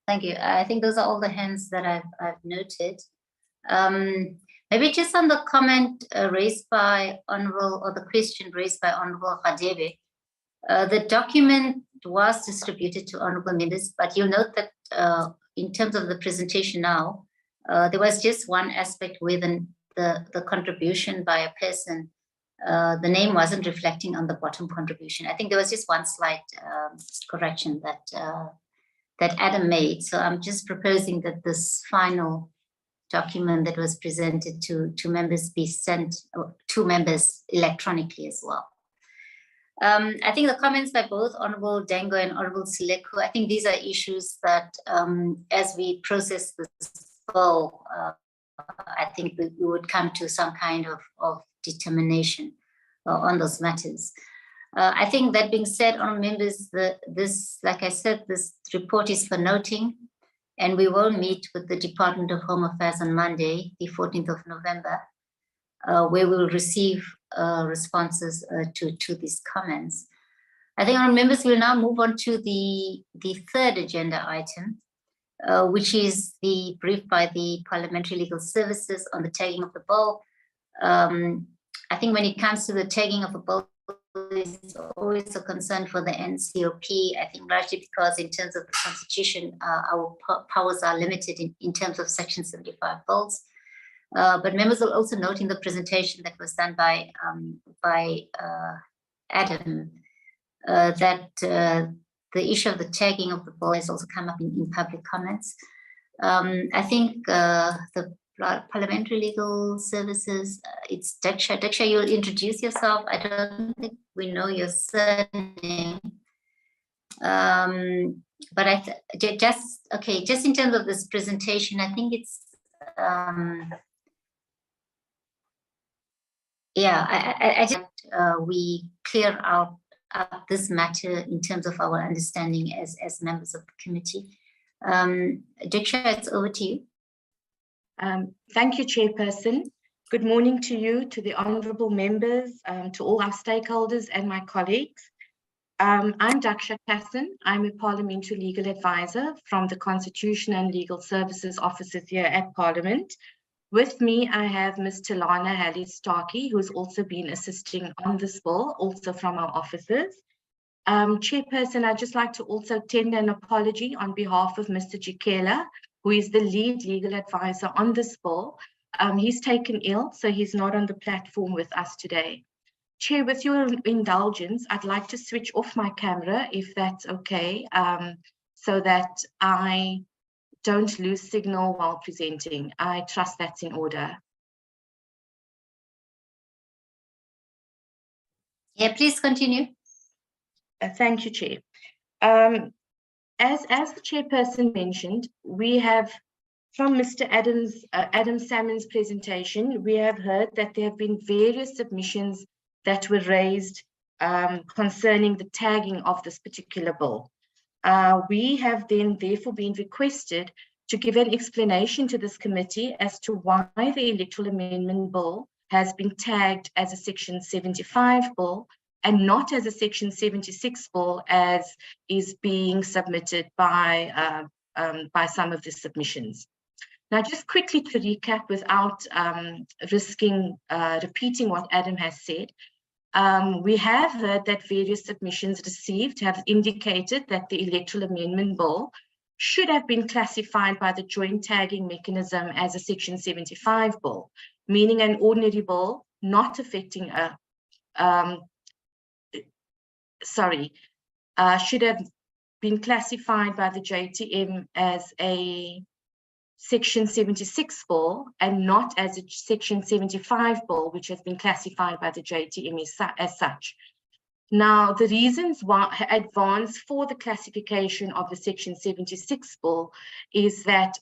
thank you. I think those are all the hands that I've noted. Maybe just on the comment raised by Honorable, or the question raised by Honorable Khadebe, the document was distributed to Honorable members, but you'll note that in terms of the presentation now, there was just one aspect within the contribution by a person. The name wasn't reflecting on the bottom contribution. I think there was just one slight correction that Adam made. So I'm just proposing that this final document that was presented to members be sent to members electronically as well. I think the comments by both Honorable Dango and Honorable Sileko, I think these are issues that as we process this bill, I think we would come to some kind of determination on those matters. I think that being said, honourable members, this, like I said, this report is for noting, and we will meet with the Department of Home Affairs on Monday, the 14th of November, where we will receive responses to these comments. I think our members will now move on to the third agenda item, which is the brief by the Parliamentary Legal Services on the tagging of the bill. I think when it comes to the tagging of a bill, it's always a concern for the NCOP. I think largely because in terms of the Constitution, our powers are limited in terms of Section 75 bills. But members will also note in the presentation that was done by Adam that the issue of the tagging of the bill has also come up in public comments. I think the Parliamentary Legal Services, it's Diksha. Diksha, you'll introduce yourself. I don't think we know your surname. But just in terms of this presentation, I think it's, I just we clear out this matter in terms of our understanding as members of the committee. Diksha, it's over to you. Thank you, Chairperson. Good morning to you, to the honourable members, to all our stakeholders and my colleagues. I'm Diksha Kassan. I'm a Parliamentary Legal Advisor from the Constitution and Legal Services offices here at Parliament. With me, I have Ms. Tilana Hallie-Starkey, who's also been assisting on this bill, also from our offices. Chairperson, I'd just like to also tender an apology on behalf of Mr. Jikela, who is the lead legal advisor on this bill. He's taken ill, so he's not on the platform with us today. Chair, with your indulgence, I'd like to switch off my camera, if that's okay, so that I don't lose signal while presenting. I trust that's in order. Yeah, please continue. Thank you, Chair. As the Chairperson mentioned, we have, from Mr. Adam Salmon's presentation, we have heard that there have been various submissions that were raised concerning the tagging of this particular bill. We have then therefore been requested to give an explanation to this committee as to why the Electoral Amendment Bill has been tagged as a Section 75 bill and not as a Section 76 bill as is being submitted by some of the submissions. Now, just quickly to recap without risking repeating what Adam has said, we have heard that various submissions received have indicated that the Electoral Amendment Bill should have been classified by the joint tagging mechanism as a Section 75 bill, meaning an ordinary bill not affecting a, should have been classified by the JTM as a Section 76 bill and not as a Section 75 bill, which has been classified by the JTM as such. Now, the reasons why advance for the classification of the Section 76 bill is that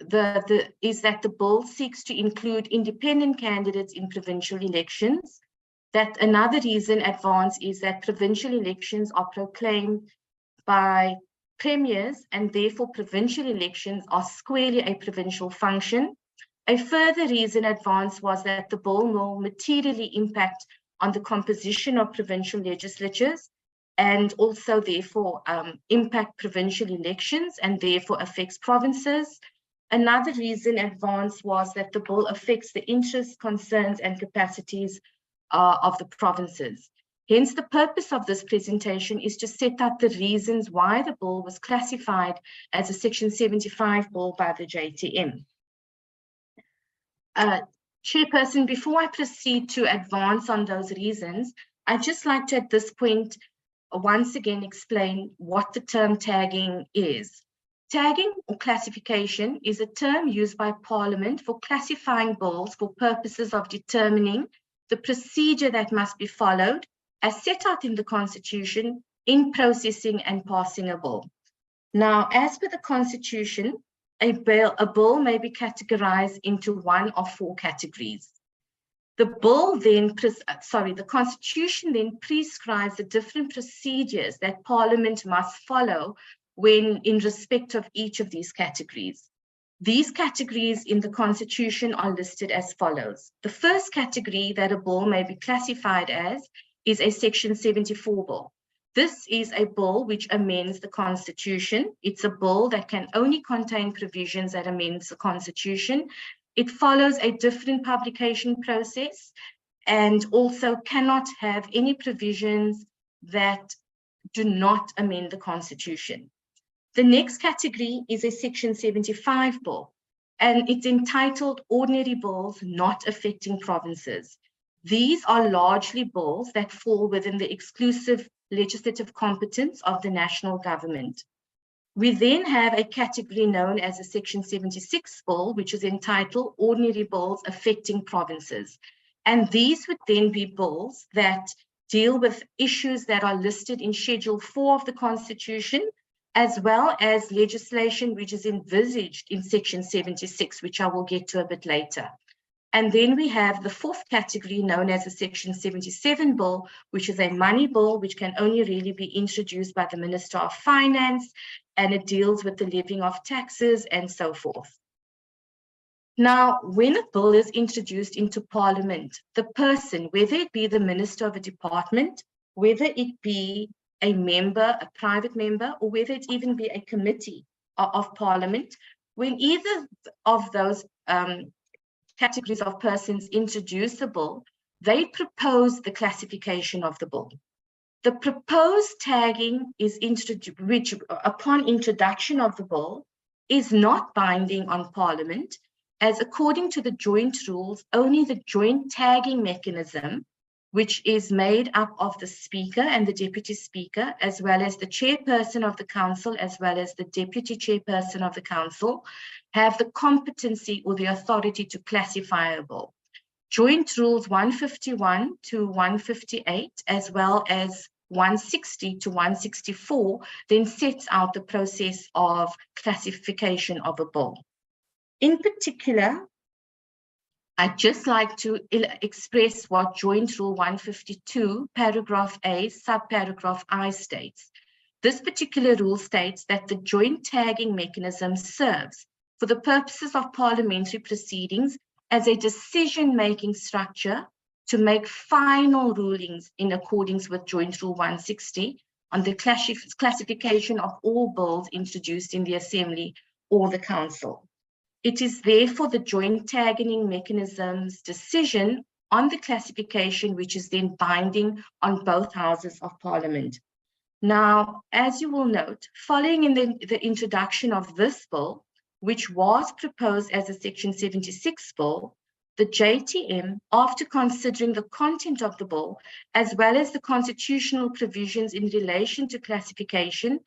the bill seeks to include independent candidates in provincial elections. That another reason advance is that provincial elections are proclaimed by premiers, and therefore provincial elections are squarely a provincial function. A further reason advanced was that the bill will materially impact on the composition of provincial legislatures and also therefore impact provincial elections and therefore affects provinces. Another reason advanced was that the bill affects the interests, concerns and capacities of the provinces. Hence, the purpose of this presentation is to set out the reasons why the bill was classified as a Section 75 bill by the JTM. Chairperson, before I proceed to advance on those reasons, I'd just like to at this point once again explain what the term tagging is. Tagging or classification is a term used by Parliament for classifying bills for purposes of determining the procedure that must be followed as set out in the Constitution in processing and passing a bill. Now, as per the Constitution, a bill may be categorized into one of four categories. The Constitution then prescribes the different procedures that Parliament must follow when in respect of each of these categories. These categories in the Constitution are listed as follows. The first category that a bill may be classified as is a Section 74 bill. This is a bill which amends the Constitution. It's a bill that can only contain provisions that amends the Constitution. It follows a different publication process and also cannot have any provisions that do not amend the Constitution. The next category is a Section 75 bill, and it's entitled Ordinary Bills Not Affecting Provinces. These are largely bills that fall within the exclusive legislative competence of the national government. We then have a category known as a Section 76 bill, which is entitled Ordinary Bills Affecting Provinces. And these would then be bills that deal with issues that are listed in Schedule 4 of the Constitution, as well as legislation which is envisaged in Section 76, which I will get to a bit later. And then we have the fourth category known as a Section 77 bill, which is a money bill, which can only really be introduced by the Minister of Finance, and it deals with the levying of taxes and so forth. Now, when a bill is introduced into Parliament, the person, whether it be the Minister of a department, whether it be a member, a private member, or whether it even be a committee of Parliament, when either of those categories of persons introduce a bill, they propose the classification of the bill. The proposed tagging is introduced, which upon introduction of the bill is not binding on Parliament, as according to the joint rules, only the joint tagging mechanism, which is made up of the Speaker and the Deputy Speaker, as well as the Chairperson of the Council, as well as the Deputy Chairperson of the Council, have the competency or the authority to classify a bill. Joint Rules 151 to 158, as well as 160 to 164, then sets out the process of classification of a bill. In particular, I'd just like to express what Joint Rule 152, paragraph A, subparagraph I states. This particular rule states that the joint tagging mechanism serves for the purposes of parliamentary proceedings as a decision-making structure to make final rulings in accordance with Joint Rule 160 on the classification of all bills introduced in the Assembly or the Council. It is therefore the joint tagging mechanism's decision on the classification which is then binding on both houses of parliament. Now, as you will note, following in the introduction of this bill, which was proposed as a Section 76 bill, the JTM, after considering the content of the bill, as well as the constitutional provisions in relation to classification,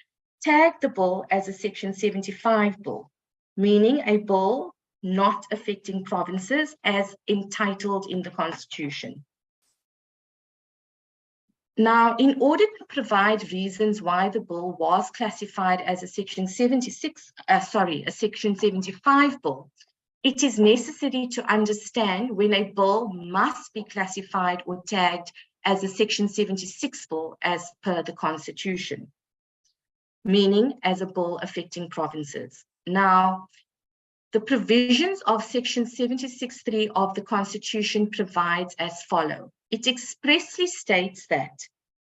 tagged the bill as a Section 75 bill, meaning a bill not affecting provinces as entitled in the Constitution. Now, in order to provide reasons why the bill was classified as a Section 75 bill, it is necessary to understand when a bill must be classified or tagged as a Section 76 bill as per the Constitution, meaning as a bill affecting provinces. Now, the provisions of Section 76(3) of the Constitution provides as follows. It expressly states that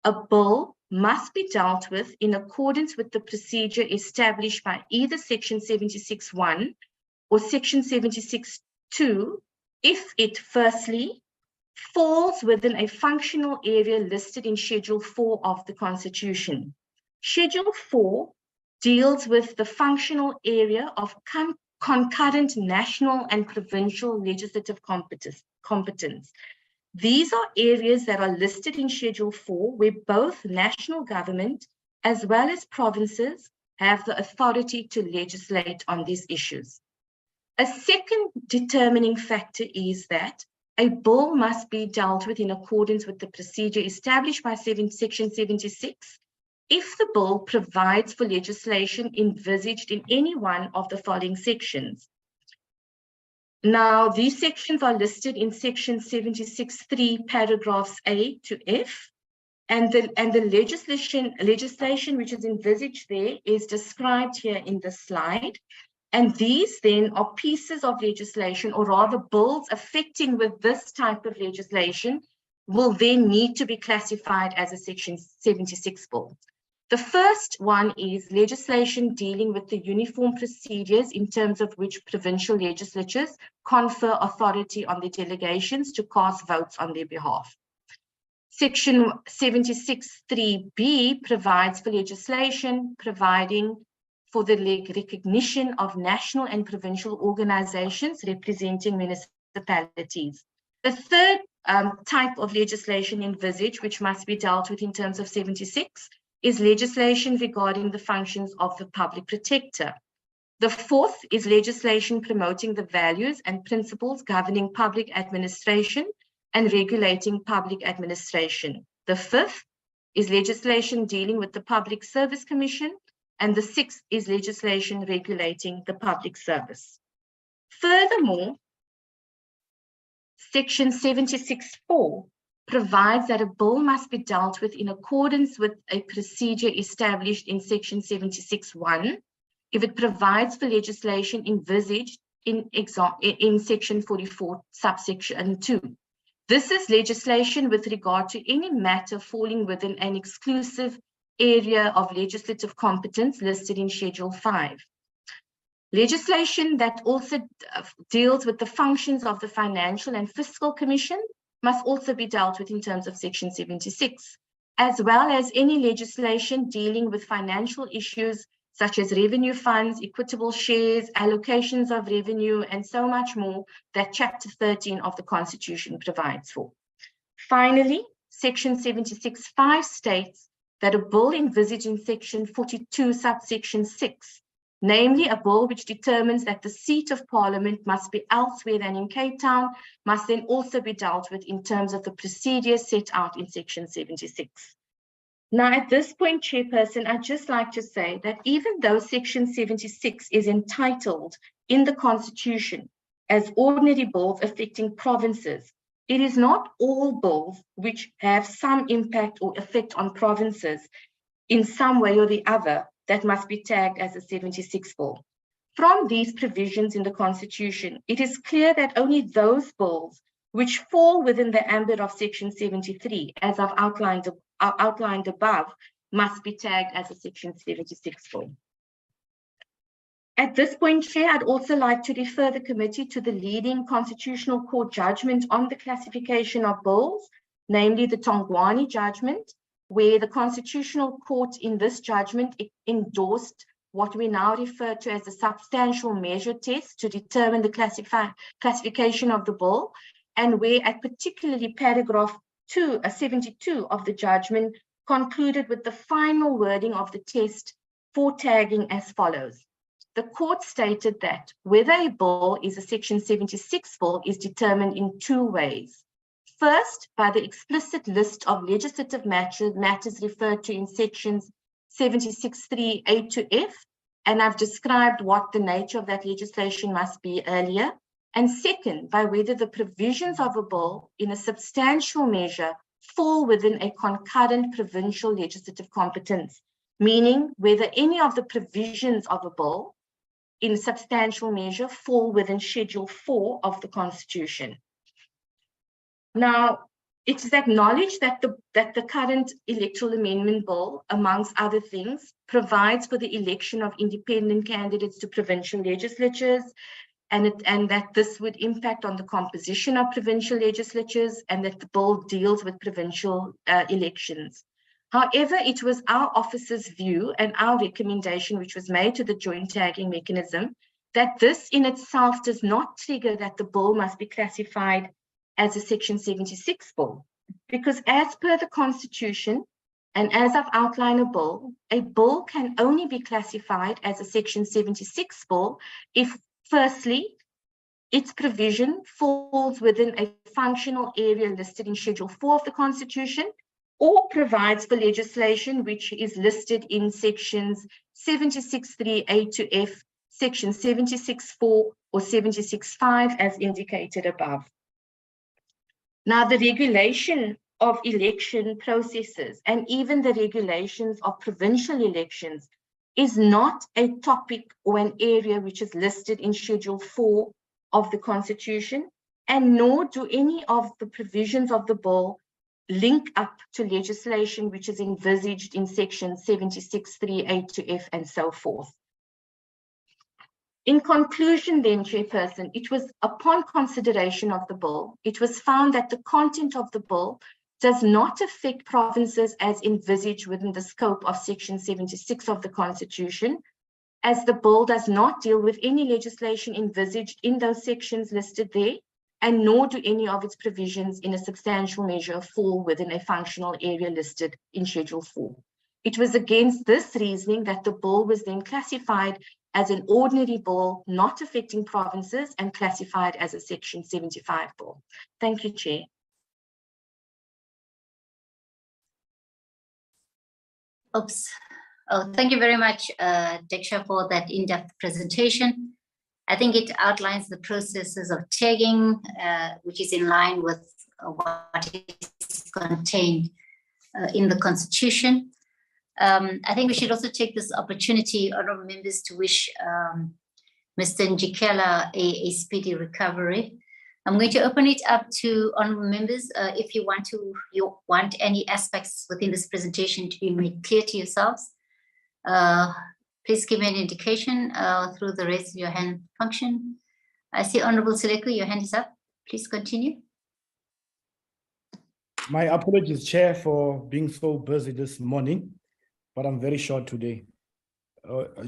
a bill must be dealt with in accordance with the procedure established by either Section 76(1) or Section 76(2) if it firstly falls within a functional area listed in Schedule 4 of the Constitution. Schedule 4 deals with the functional area of concurrent national and provincial legislative competence. These are areas that are listed in Schedule 4 where both national government as well as provinces have the authority to legislate on these issues. A second determining factor is that a bill must be dealt with in accordance with the procedure established by Section 76 if the bill provides for legislation envisaged in any one of the following sections. Now, these sections are listed in Section 76(3) paragraphs A to F, and the legislation which is envisaged there is described here in the slide. And these then are pieces of legislation, or rather bills affecting with this type of legislation will then need to be classified as a Section 76 bill. The first one is legislation dealing with the uniform procedures in terms of which provincial legislatures confer authority on the delegations to cast votes on their behalf. Section 76(3)(b) provides for legislation providing for the recognition of national and provincial organizations representing municipalities. The third type of legislation envisaged, which must be dealt with in terms of 76, is legislation regarding the functions of the public protector. The fourth is legislation promoting the values and principles governing public administration and regulating public administration. The fifth is legislation dealing with the Public Service Commission, and the sixth is legislation regulating the public service. Furthermore, Section 76(4) provides that a bill must be dealt with in accordance with a procedure established in Section 76(1) if it provides for legislation envisaged in Section 44, subsection 2. This is legislation with regard to any matter falling within an exclusive area of legislative competence listed in Schedule 5. Legislation that also deals with the functions of the Financial and Fiscal Commission must also be dealt with in terms of Section 76, as well as any legislation dealing with financial issues such as revenue funds, equitable shares, allocations of revenue, and so much more that Chapter 13 of the Constitution provides for. Finally, Section 76(5) states that a bill envisaged in Section 42, subsection 6, namely a bill which determines that the seat of Parliament must be elsewhere than in Cape Town, must then also be dealt with in terms of the procedures set out in Section 76. Now, at this point, Chairperson, I'd just like to say that even though Section 76 is entitled in the Constitution as ordinary bills affecting provinces, it is not all bills which have some impact or effect on provinces in some way or the other that must be tagged as a 76 bill. From these provisions in the Constitution, it is clear that only those bills which fall within the ambit of Section 73, as I've outlined above, must be tagged as a Section 76 bill. At this point, Chair, I'd also like to refer the committee to the leading Constitutional Court judgment on the classification of bills, namely the Tongwani judgment, where the Constitutional Court in this judgment endorsed what we now refer to as the substantial measure test to determine the classification of the bill, and where at particularly paragraph 72 of the judgment concluded with the final wording of the test for tagging as follows. The court stated that whether a bill is a Section 76 bill is determined in two ways. First, by the explicit list of legislative matters referred to in sections 76(3) A to F, and I've described what the nature of that legislation must be earlier. And second, by whether the provisions of a bill in a substantial measure fall within a concurrent provincial legislative competence, meaning whether any of the provisions of a bill in substantial measure fall within Schedule 4 of the Constitution. Now, it is acknowledged that the current electoral amendment bill, amongst other things, provides for the election of independent candidates to provincial legislatures, and that this would impact on the composition of provincial legislatures, and that the bill deals with provincial elections. However, it was our office's view and our recommendation, which was made to the joint tagging mechanism, that this in itself does not trigger that the bill must be classified as a Section 76 bill, because as per the Constitution, and as I've outlined a bill can only be classified as a Section 76 bill if, firstly, its provision falls within a functional area listed in Schedule 4 of the Constitution, or provides for legislation which is listed in sections 76(3) A to F, section 76(4) or 76(5) as indicated above. Now, the regulation of election processes and even the regulations of provincial elections is not a topic or an area which is listed in Schedule 4 of the Constitution, and nor do any of the provisions of the bill link up to legislation which is envisaged in section 76(3) A to F and so forth. In conclusion then, Chairperson, it was upon consideration of the bill, it was found that the content of the bill does not affect provinces as envisaged within the scope of section 76 of the Constitution, as the bill does not deal with any legislation envisaged in those sections listed there, and nor do any of its provisions in a substantial measure fall within a functional area listed in Schedule 4. It was against this reasoning that the bill was then classified as an ordinary bill not affecting provinces and classified as a Section 75 bill. Thank you, Chair. Oops. Oh, thank you very much, Diksha, for that in-depth presentation. I think it outlines the processes of tagging, which is in line with what is contained in the Constitution. I think we should also take this opportunity, honourable members, to wish Mr. Njikela a speedy recovery. I'm going to open it up to honourable members. If you want any aspects within this presentation to be made clear to yourselves, please give me an indication through the raise your hand function. I see Honourable Seleko, your hand is up. Please continue. My apologies, Chair, for being so busy this morning, but I'm very short today.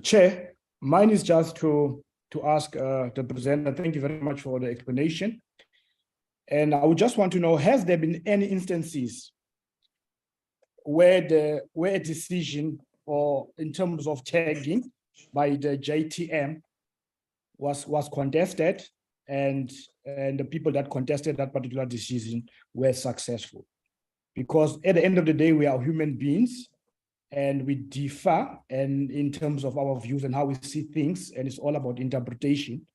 Chair, mine is just to ask the presenter, thank you very much for the explanation. And I would just want to know, has there been any instances where a decision or in terms of tagging by the JTM was contested and the people that contested that particular decision were successful? Because at the end of the day, we are human beings and we differ and in terms of our views and how we see things, and it's all about interpretation.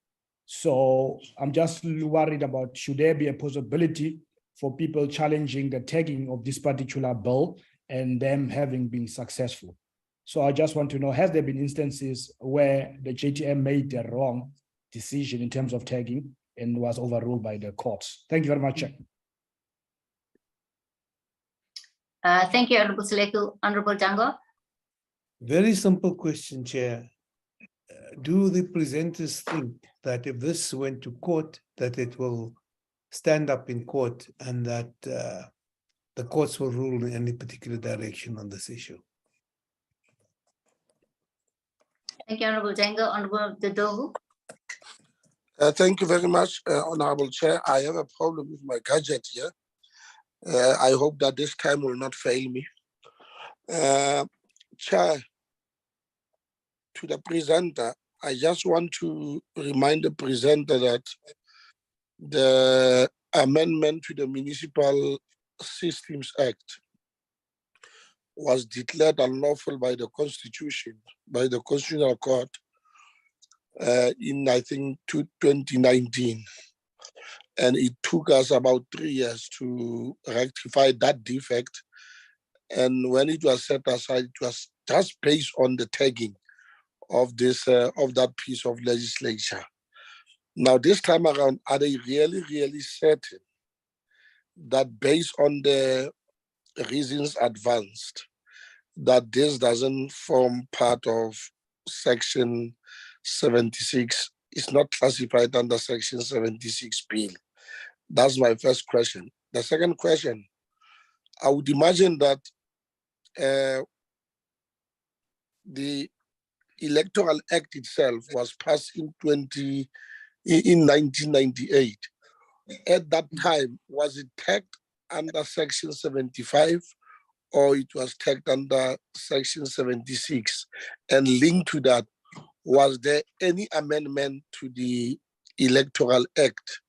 So I'm just worried about, should there be a possibility for people challenging the tagging of this particular bill and them having been successful? So I just want to know, has there been instances where the JTM made the wrong decision in terms of tagging and was overruled by the courts? Thank you very much, Chair. Thank you, Honourable Seleko. Honourable Dango. Very simple question, Chair. do the presenters think that if this went to court, that it will stand up in court and that the courts will rule in any particular direction on this issue? Thank you, Honorable Jango. Honorable Dodovu. Thank you very much, Honorable Chair. I have a problem with my gadget here. I hope that this time will not fail me. Chair, to the presenter, I just want to remind the presenter that the amendment to the Municipal Systems Act was declared unlawful by the Constitution, by the Constitutional Court in, I think, 2019. And it took us about 3 years to rectify that defect. And when it was set aside, it was just based on the tagging of this of that piece of legislation. Now, this time around, are they really, really certain that based on the reasons advanced, that this doesn't form part of Section 76, is not classified under Section 76 bill? That's my first question. The second question, I would imagine that the Electoral Act itself was passed in 1998. At that time, was it tagged under Section 75 or it was tagged under Section 76? And linked to that, was there any amendment to the Electoral Act?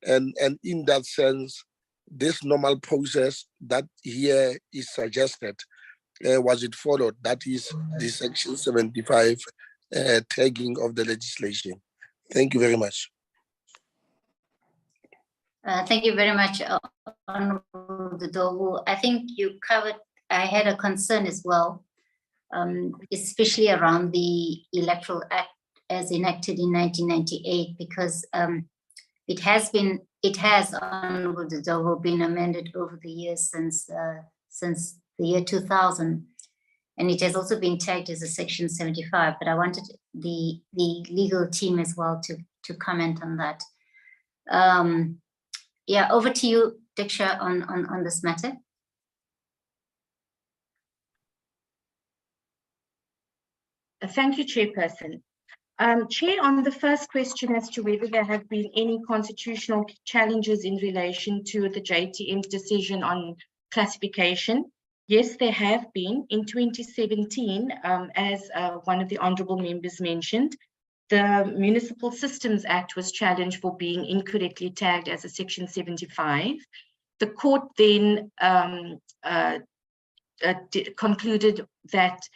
And in that sense, this normal process that here is suggested, was it followed? That is the Section 75 tagging of the legislation. Thank you very much. Thank you very much, Honorable Dodovu. I think you covered, I had a concern as well, especially around the Electoral Act as enacted in 1998, because it has, Honorable Dodovu, been amended over the years since the year 2000, and it has also been tagged as a Section 75. But I wanted the legal team as well to comment on that. Yeah, over to you, Diksha, on this matter. Thank you, Chairperson. Chair, on the first question as to whether there have been any constitutional challenges in relation to the JTM's decision on classification, yes, there have been. In 2017, as one of the honourable members mentioned, the Municipal Systems Act was challenged for being incorrectly tagged as a Section 75. The court then concluded that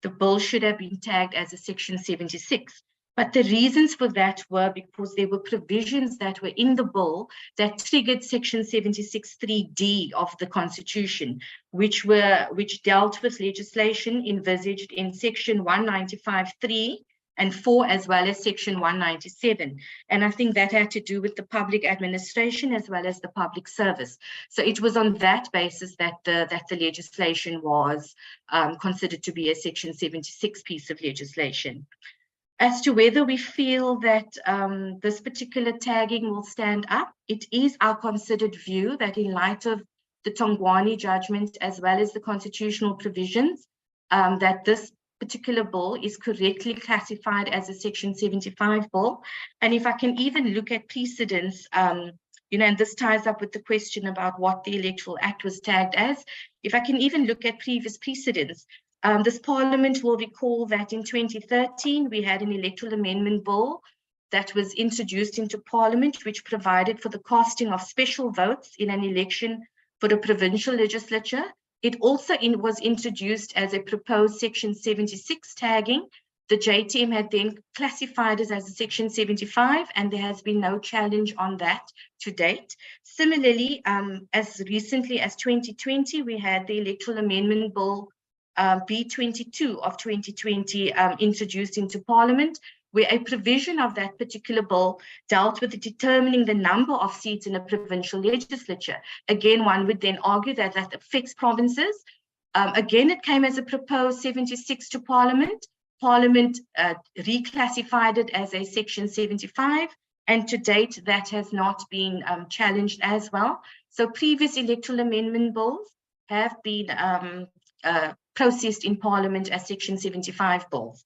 the bill should have been tagged as a Section 76. But the reasons for that were because there were provisions that were in the bill that triggered Section 76(3)(d) of the Constitution, which dealt with legislation envisaged in Section 195(3) and 4, as well as Section 197. And I think that had to do with the public administration as well as the public service. So it was on that basis that the legislation was considered to be a Section 76 piece of legislation. As to whether we feel that this particular tagging will stand up, it is our considered view that in light of the Tongwani judgment as well as the constitutional provisions, that this particular bill is correctly classified as a Section 75 bill. And if I can even look at precedents, and this ties up with the question about what the Electoral Act was tagged as. If I can even look at previous precedents, this Parliament will recall that in 2013, we had an electoral amendment bill that was introduced into Parliament, which provided for the casting of special votes in an election for the provincial legislature. It also was introduced as a proposed Section 76 tagging. The JTM had then classified it as a Section 75, and there has been no challenge on that to date. Similarly, as recently as 2020, we had the Electoral Amendment Bill B22 of 2020 introduced into Parliament, where a provision of that particular bill dealt with determining the number of seats in a provincial legislature. Again, one would then argue that that affects provinces. Again, it came as a proposed 76 to Parliament, Parliament reclassified it as a Section 75, and to date that has not been challenged as well. So previous electoral amendment bills have been processed in Parliament as Section 75 bills.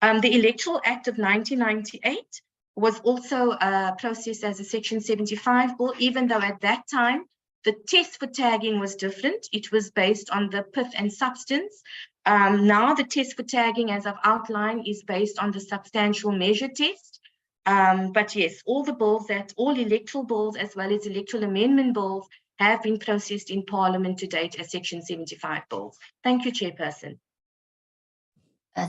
The Electoral Act of 1998 was also processed as a Section 75 bill, even though at that time the test for tagging was different. It was based on the pith and substance. Now the test for tagging, as I've outlined, is based on the substantial measure test. But yes, all electoral bills as well as electoral amendment bills have been processed in Parliament to date as Section 75 bills. Thank you, Chairperson.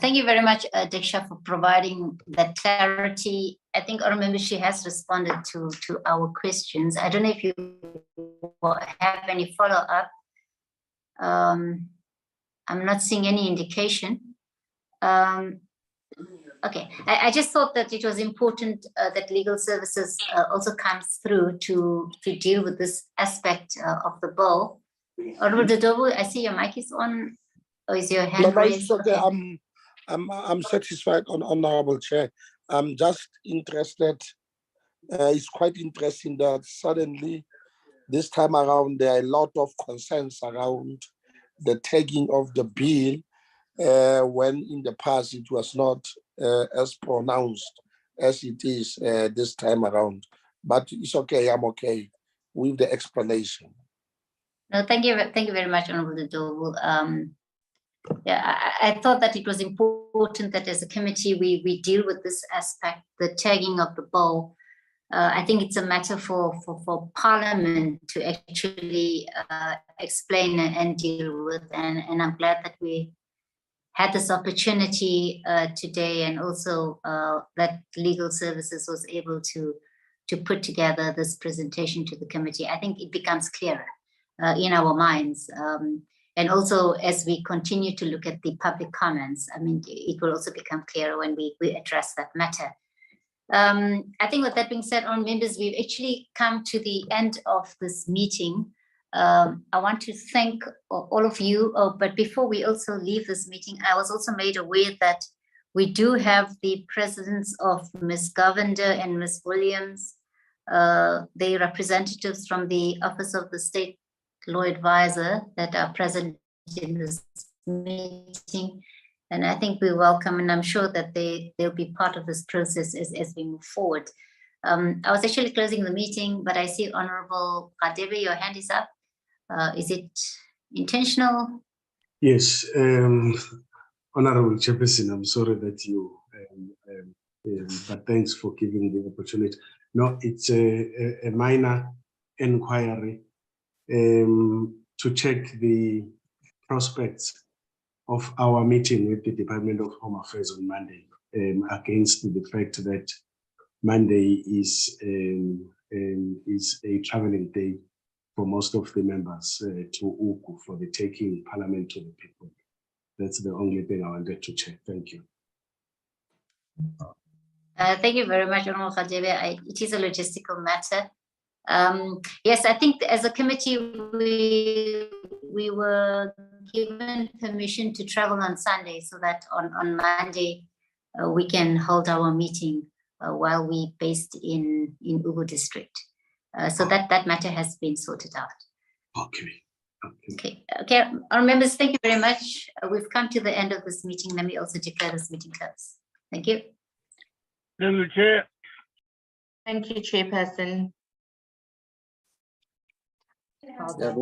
Thank you very much, Diksha, for providing that clarity. I think I remember she has responded to our questions. I don't know if you have any follow-up. I'm not seeing any indication. Okay, I just thought that it was important that legal services also comes through to deal with this aspect of the bill. Honorable Dodobu, I see your mic is on, or is your hand raised? Okay, I'm satisfied, Honorable Chair. I'm just interested. It's quite interesting that suddenly this time around there are a lot of concerns around the tagging of the bill, when in the past it was not as pronounced as it is this time around. But it's okay. I'm okay with the explanation. No, thank you very much, Honorable Dodobu. Yeah, I thought that it was important that as a committee we deal with this aspect, the tagging of the bill. I think it's a matter for Parliament to actually explain and deal with, and I'm glad that we had this opportunity today, and also that legal services was able to put together this presentation to the committee. I think it becomes clearer in our minds. And also, as we continue to look at the public comments, I mean, it will also become clearer when we address that matter. I think with that being said, on members, we've actually come to the end of this meeting. I want to thank all of you, but before we also leave this meeting, I was also made aware that we do have the presence of Ms. Govender and Ms. Williams, the representatives from the Office of the State Law Advisor that are present in this meeting. And I think we welcome, and I'm sure that they'll be part of this process as we move forward. I was actually closing the meeting, but I see Honorable Radebe, your hand is up. Is it intentional? Yes, Honorable Chairperson, I'm sorry that you, but thanks for giving the opportunity. No, it's a minor inquiry to check the prospects of our meeting with the Department of Home Affairs on Monday, against the fact that Monday is a traveling day for most of the members to Uku for the taking Parliament to the people. That's the only thing I wanted to check. Thank you. Thank you very much, Honorable Radebe. It is a logistical matter. Yes, I think as a committee, we were given permission to travel on Sunday so that on Monday we can hold our meeting while we based in Ugu district. So that matter has been sorted out. Okay. Our members, thank you very much. We've come to the end of this meeting. Let me also declare this meeting closed. Thank you. Thank you, Chair. Thank you, Chairperson. Yeah,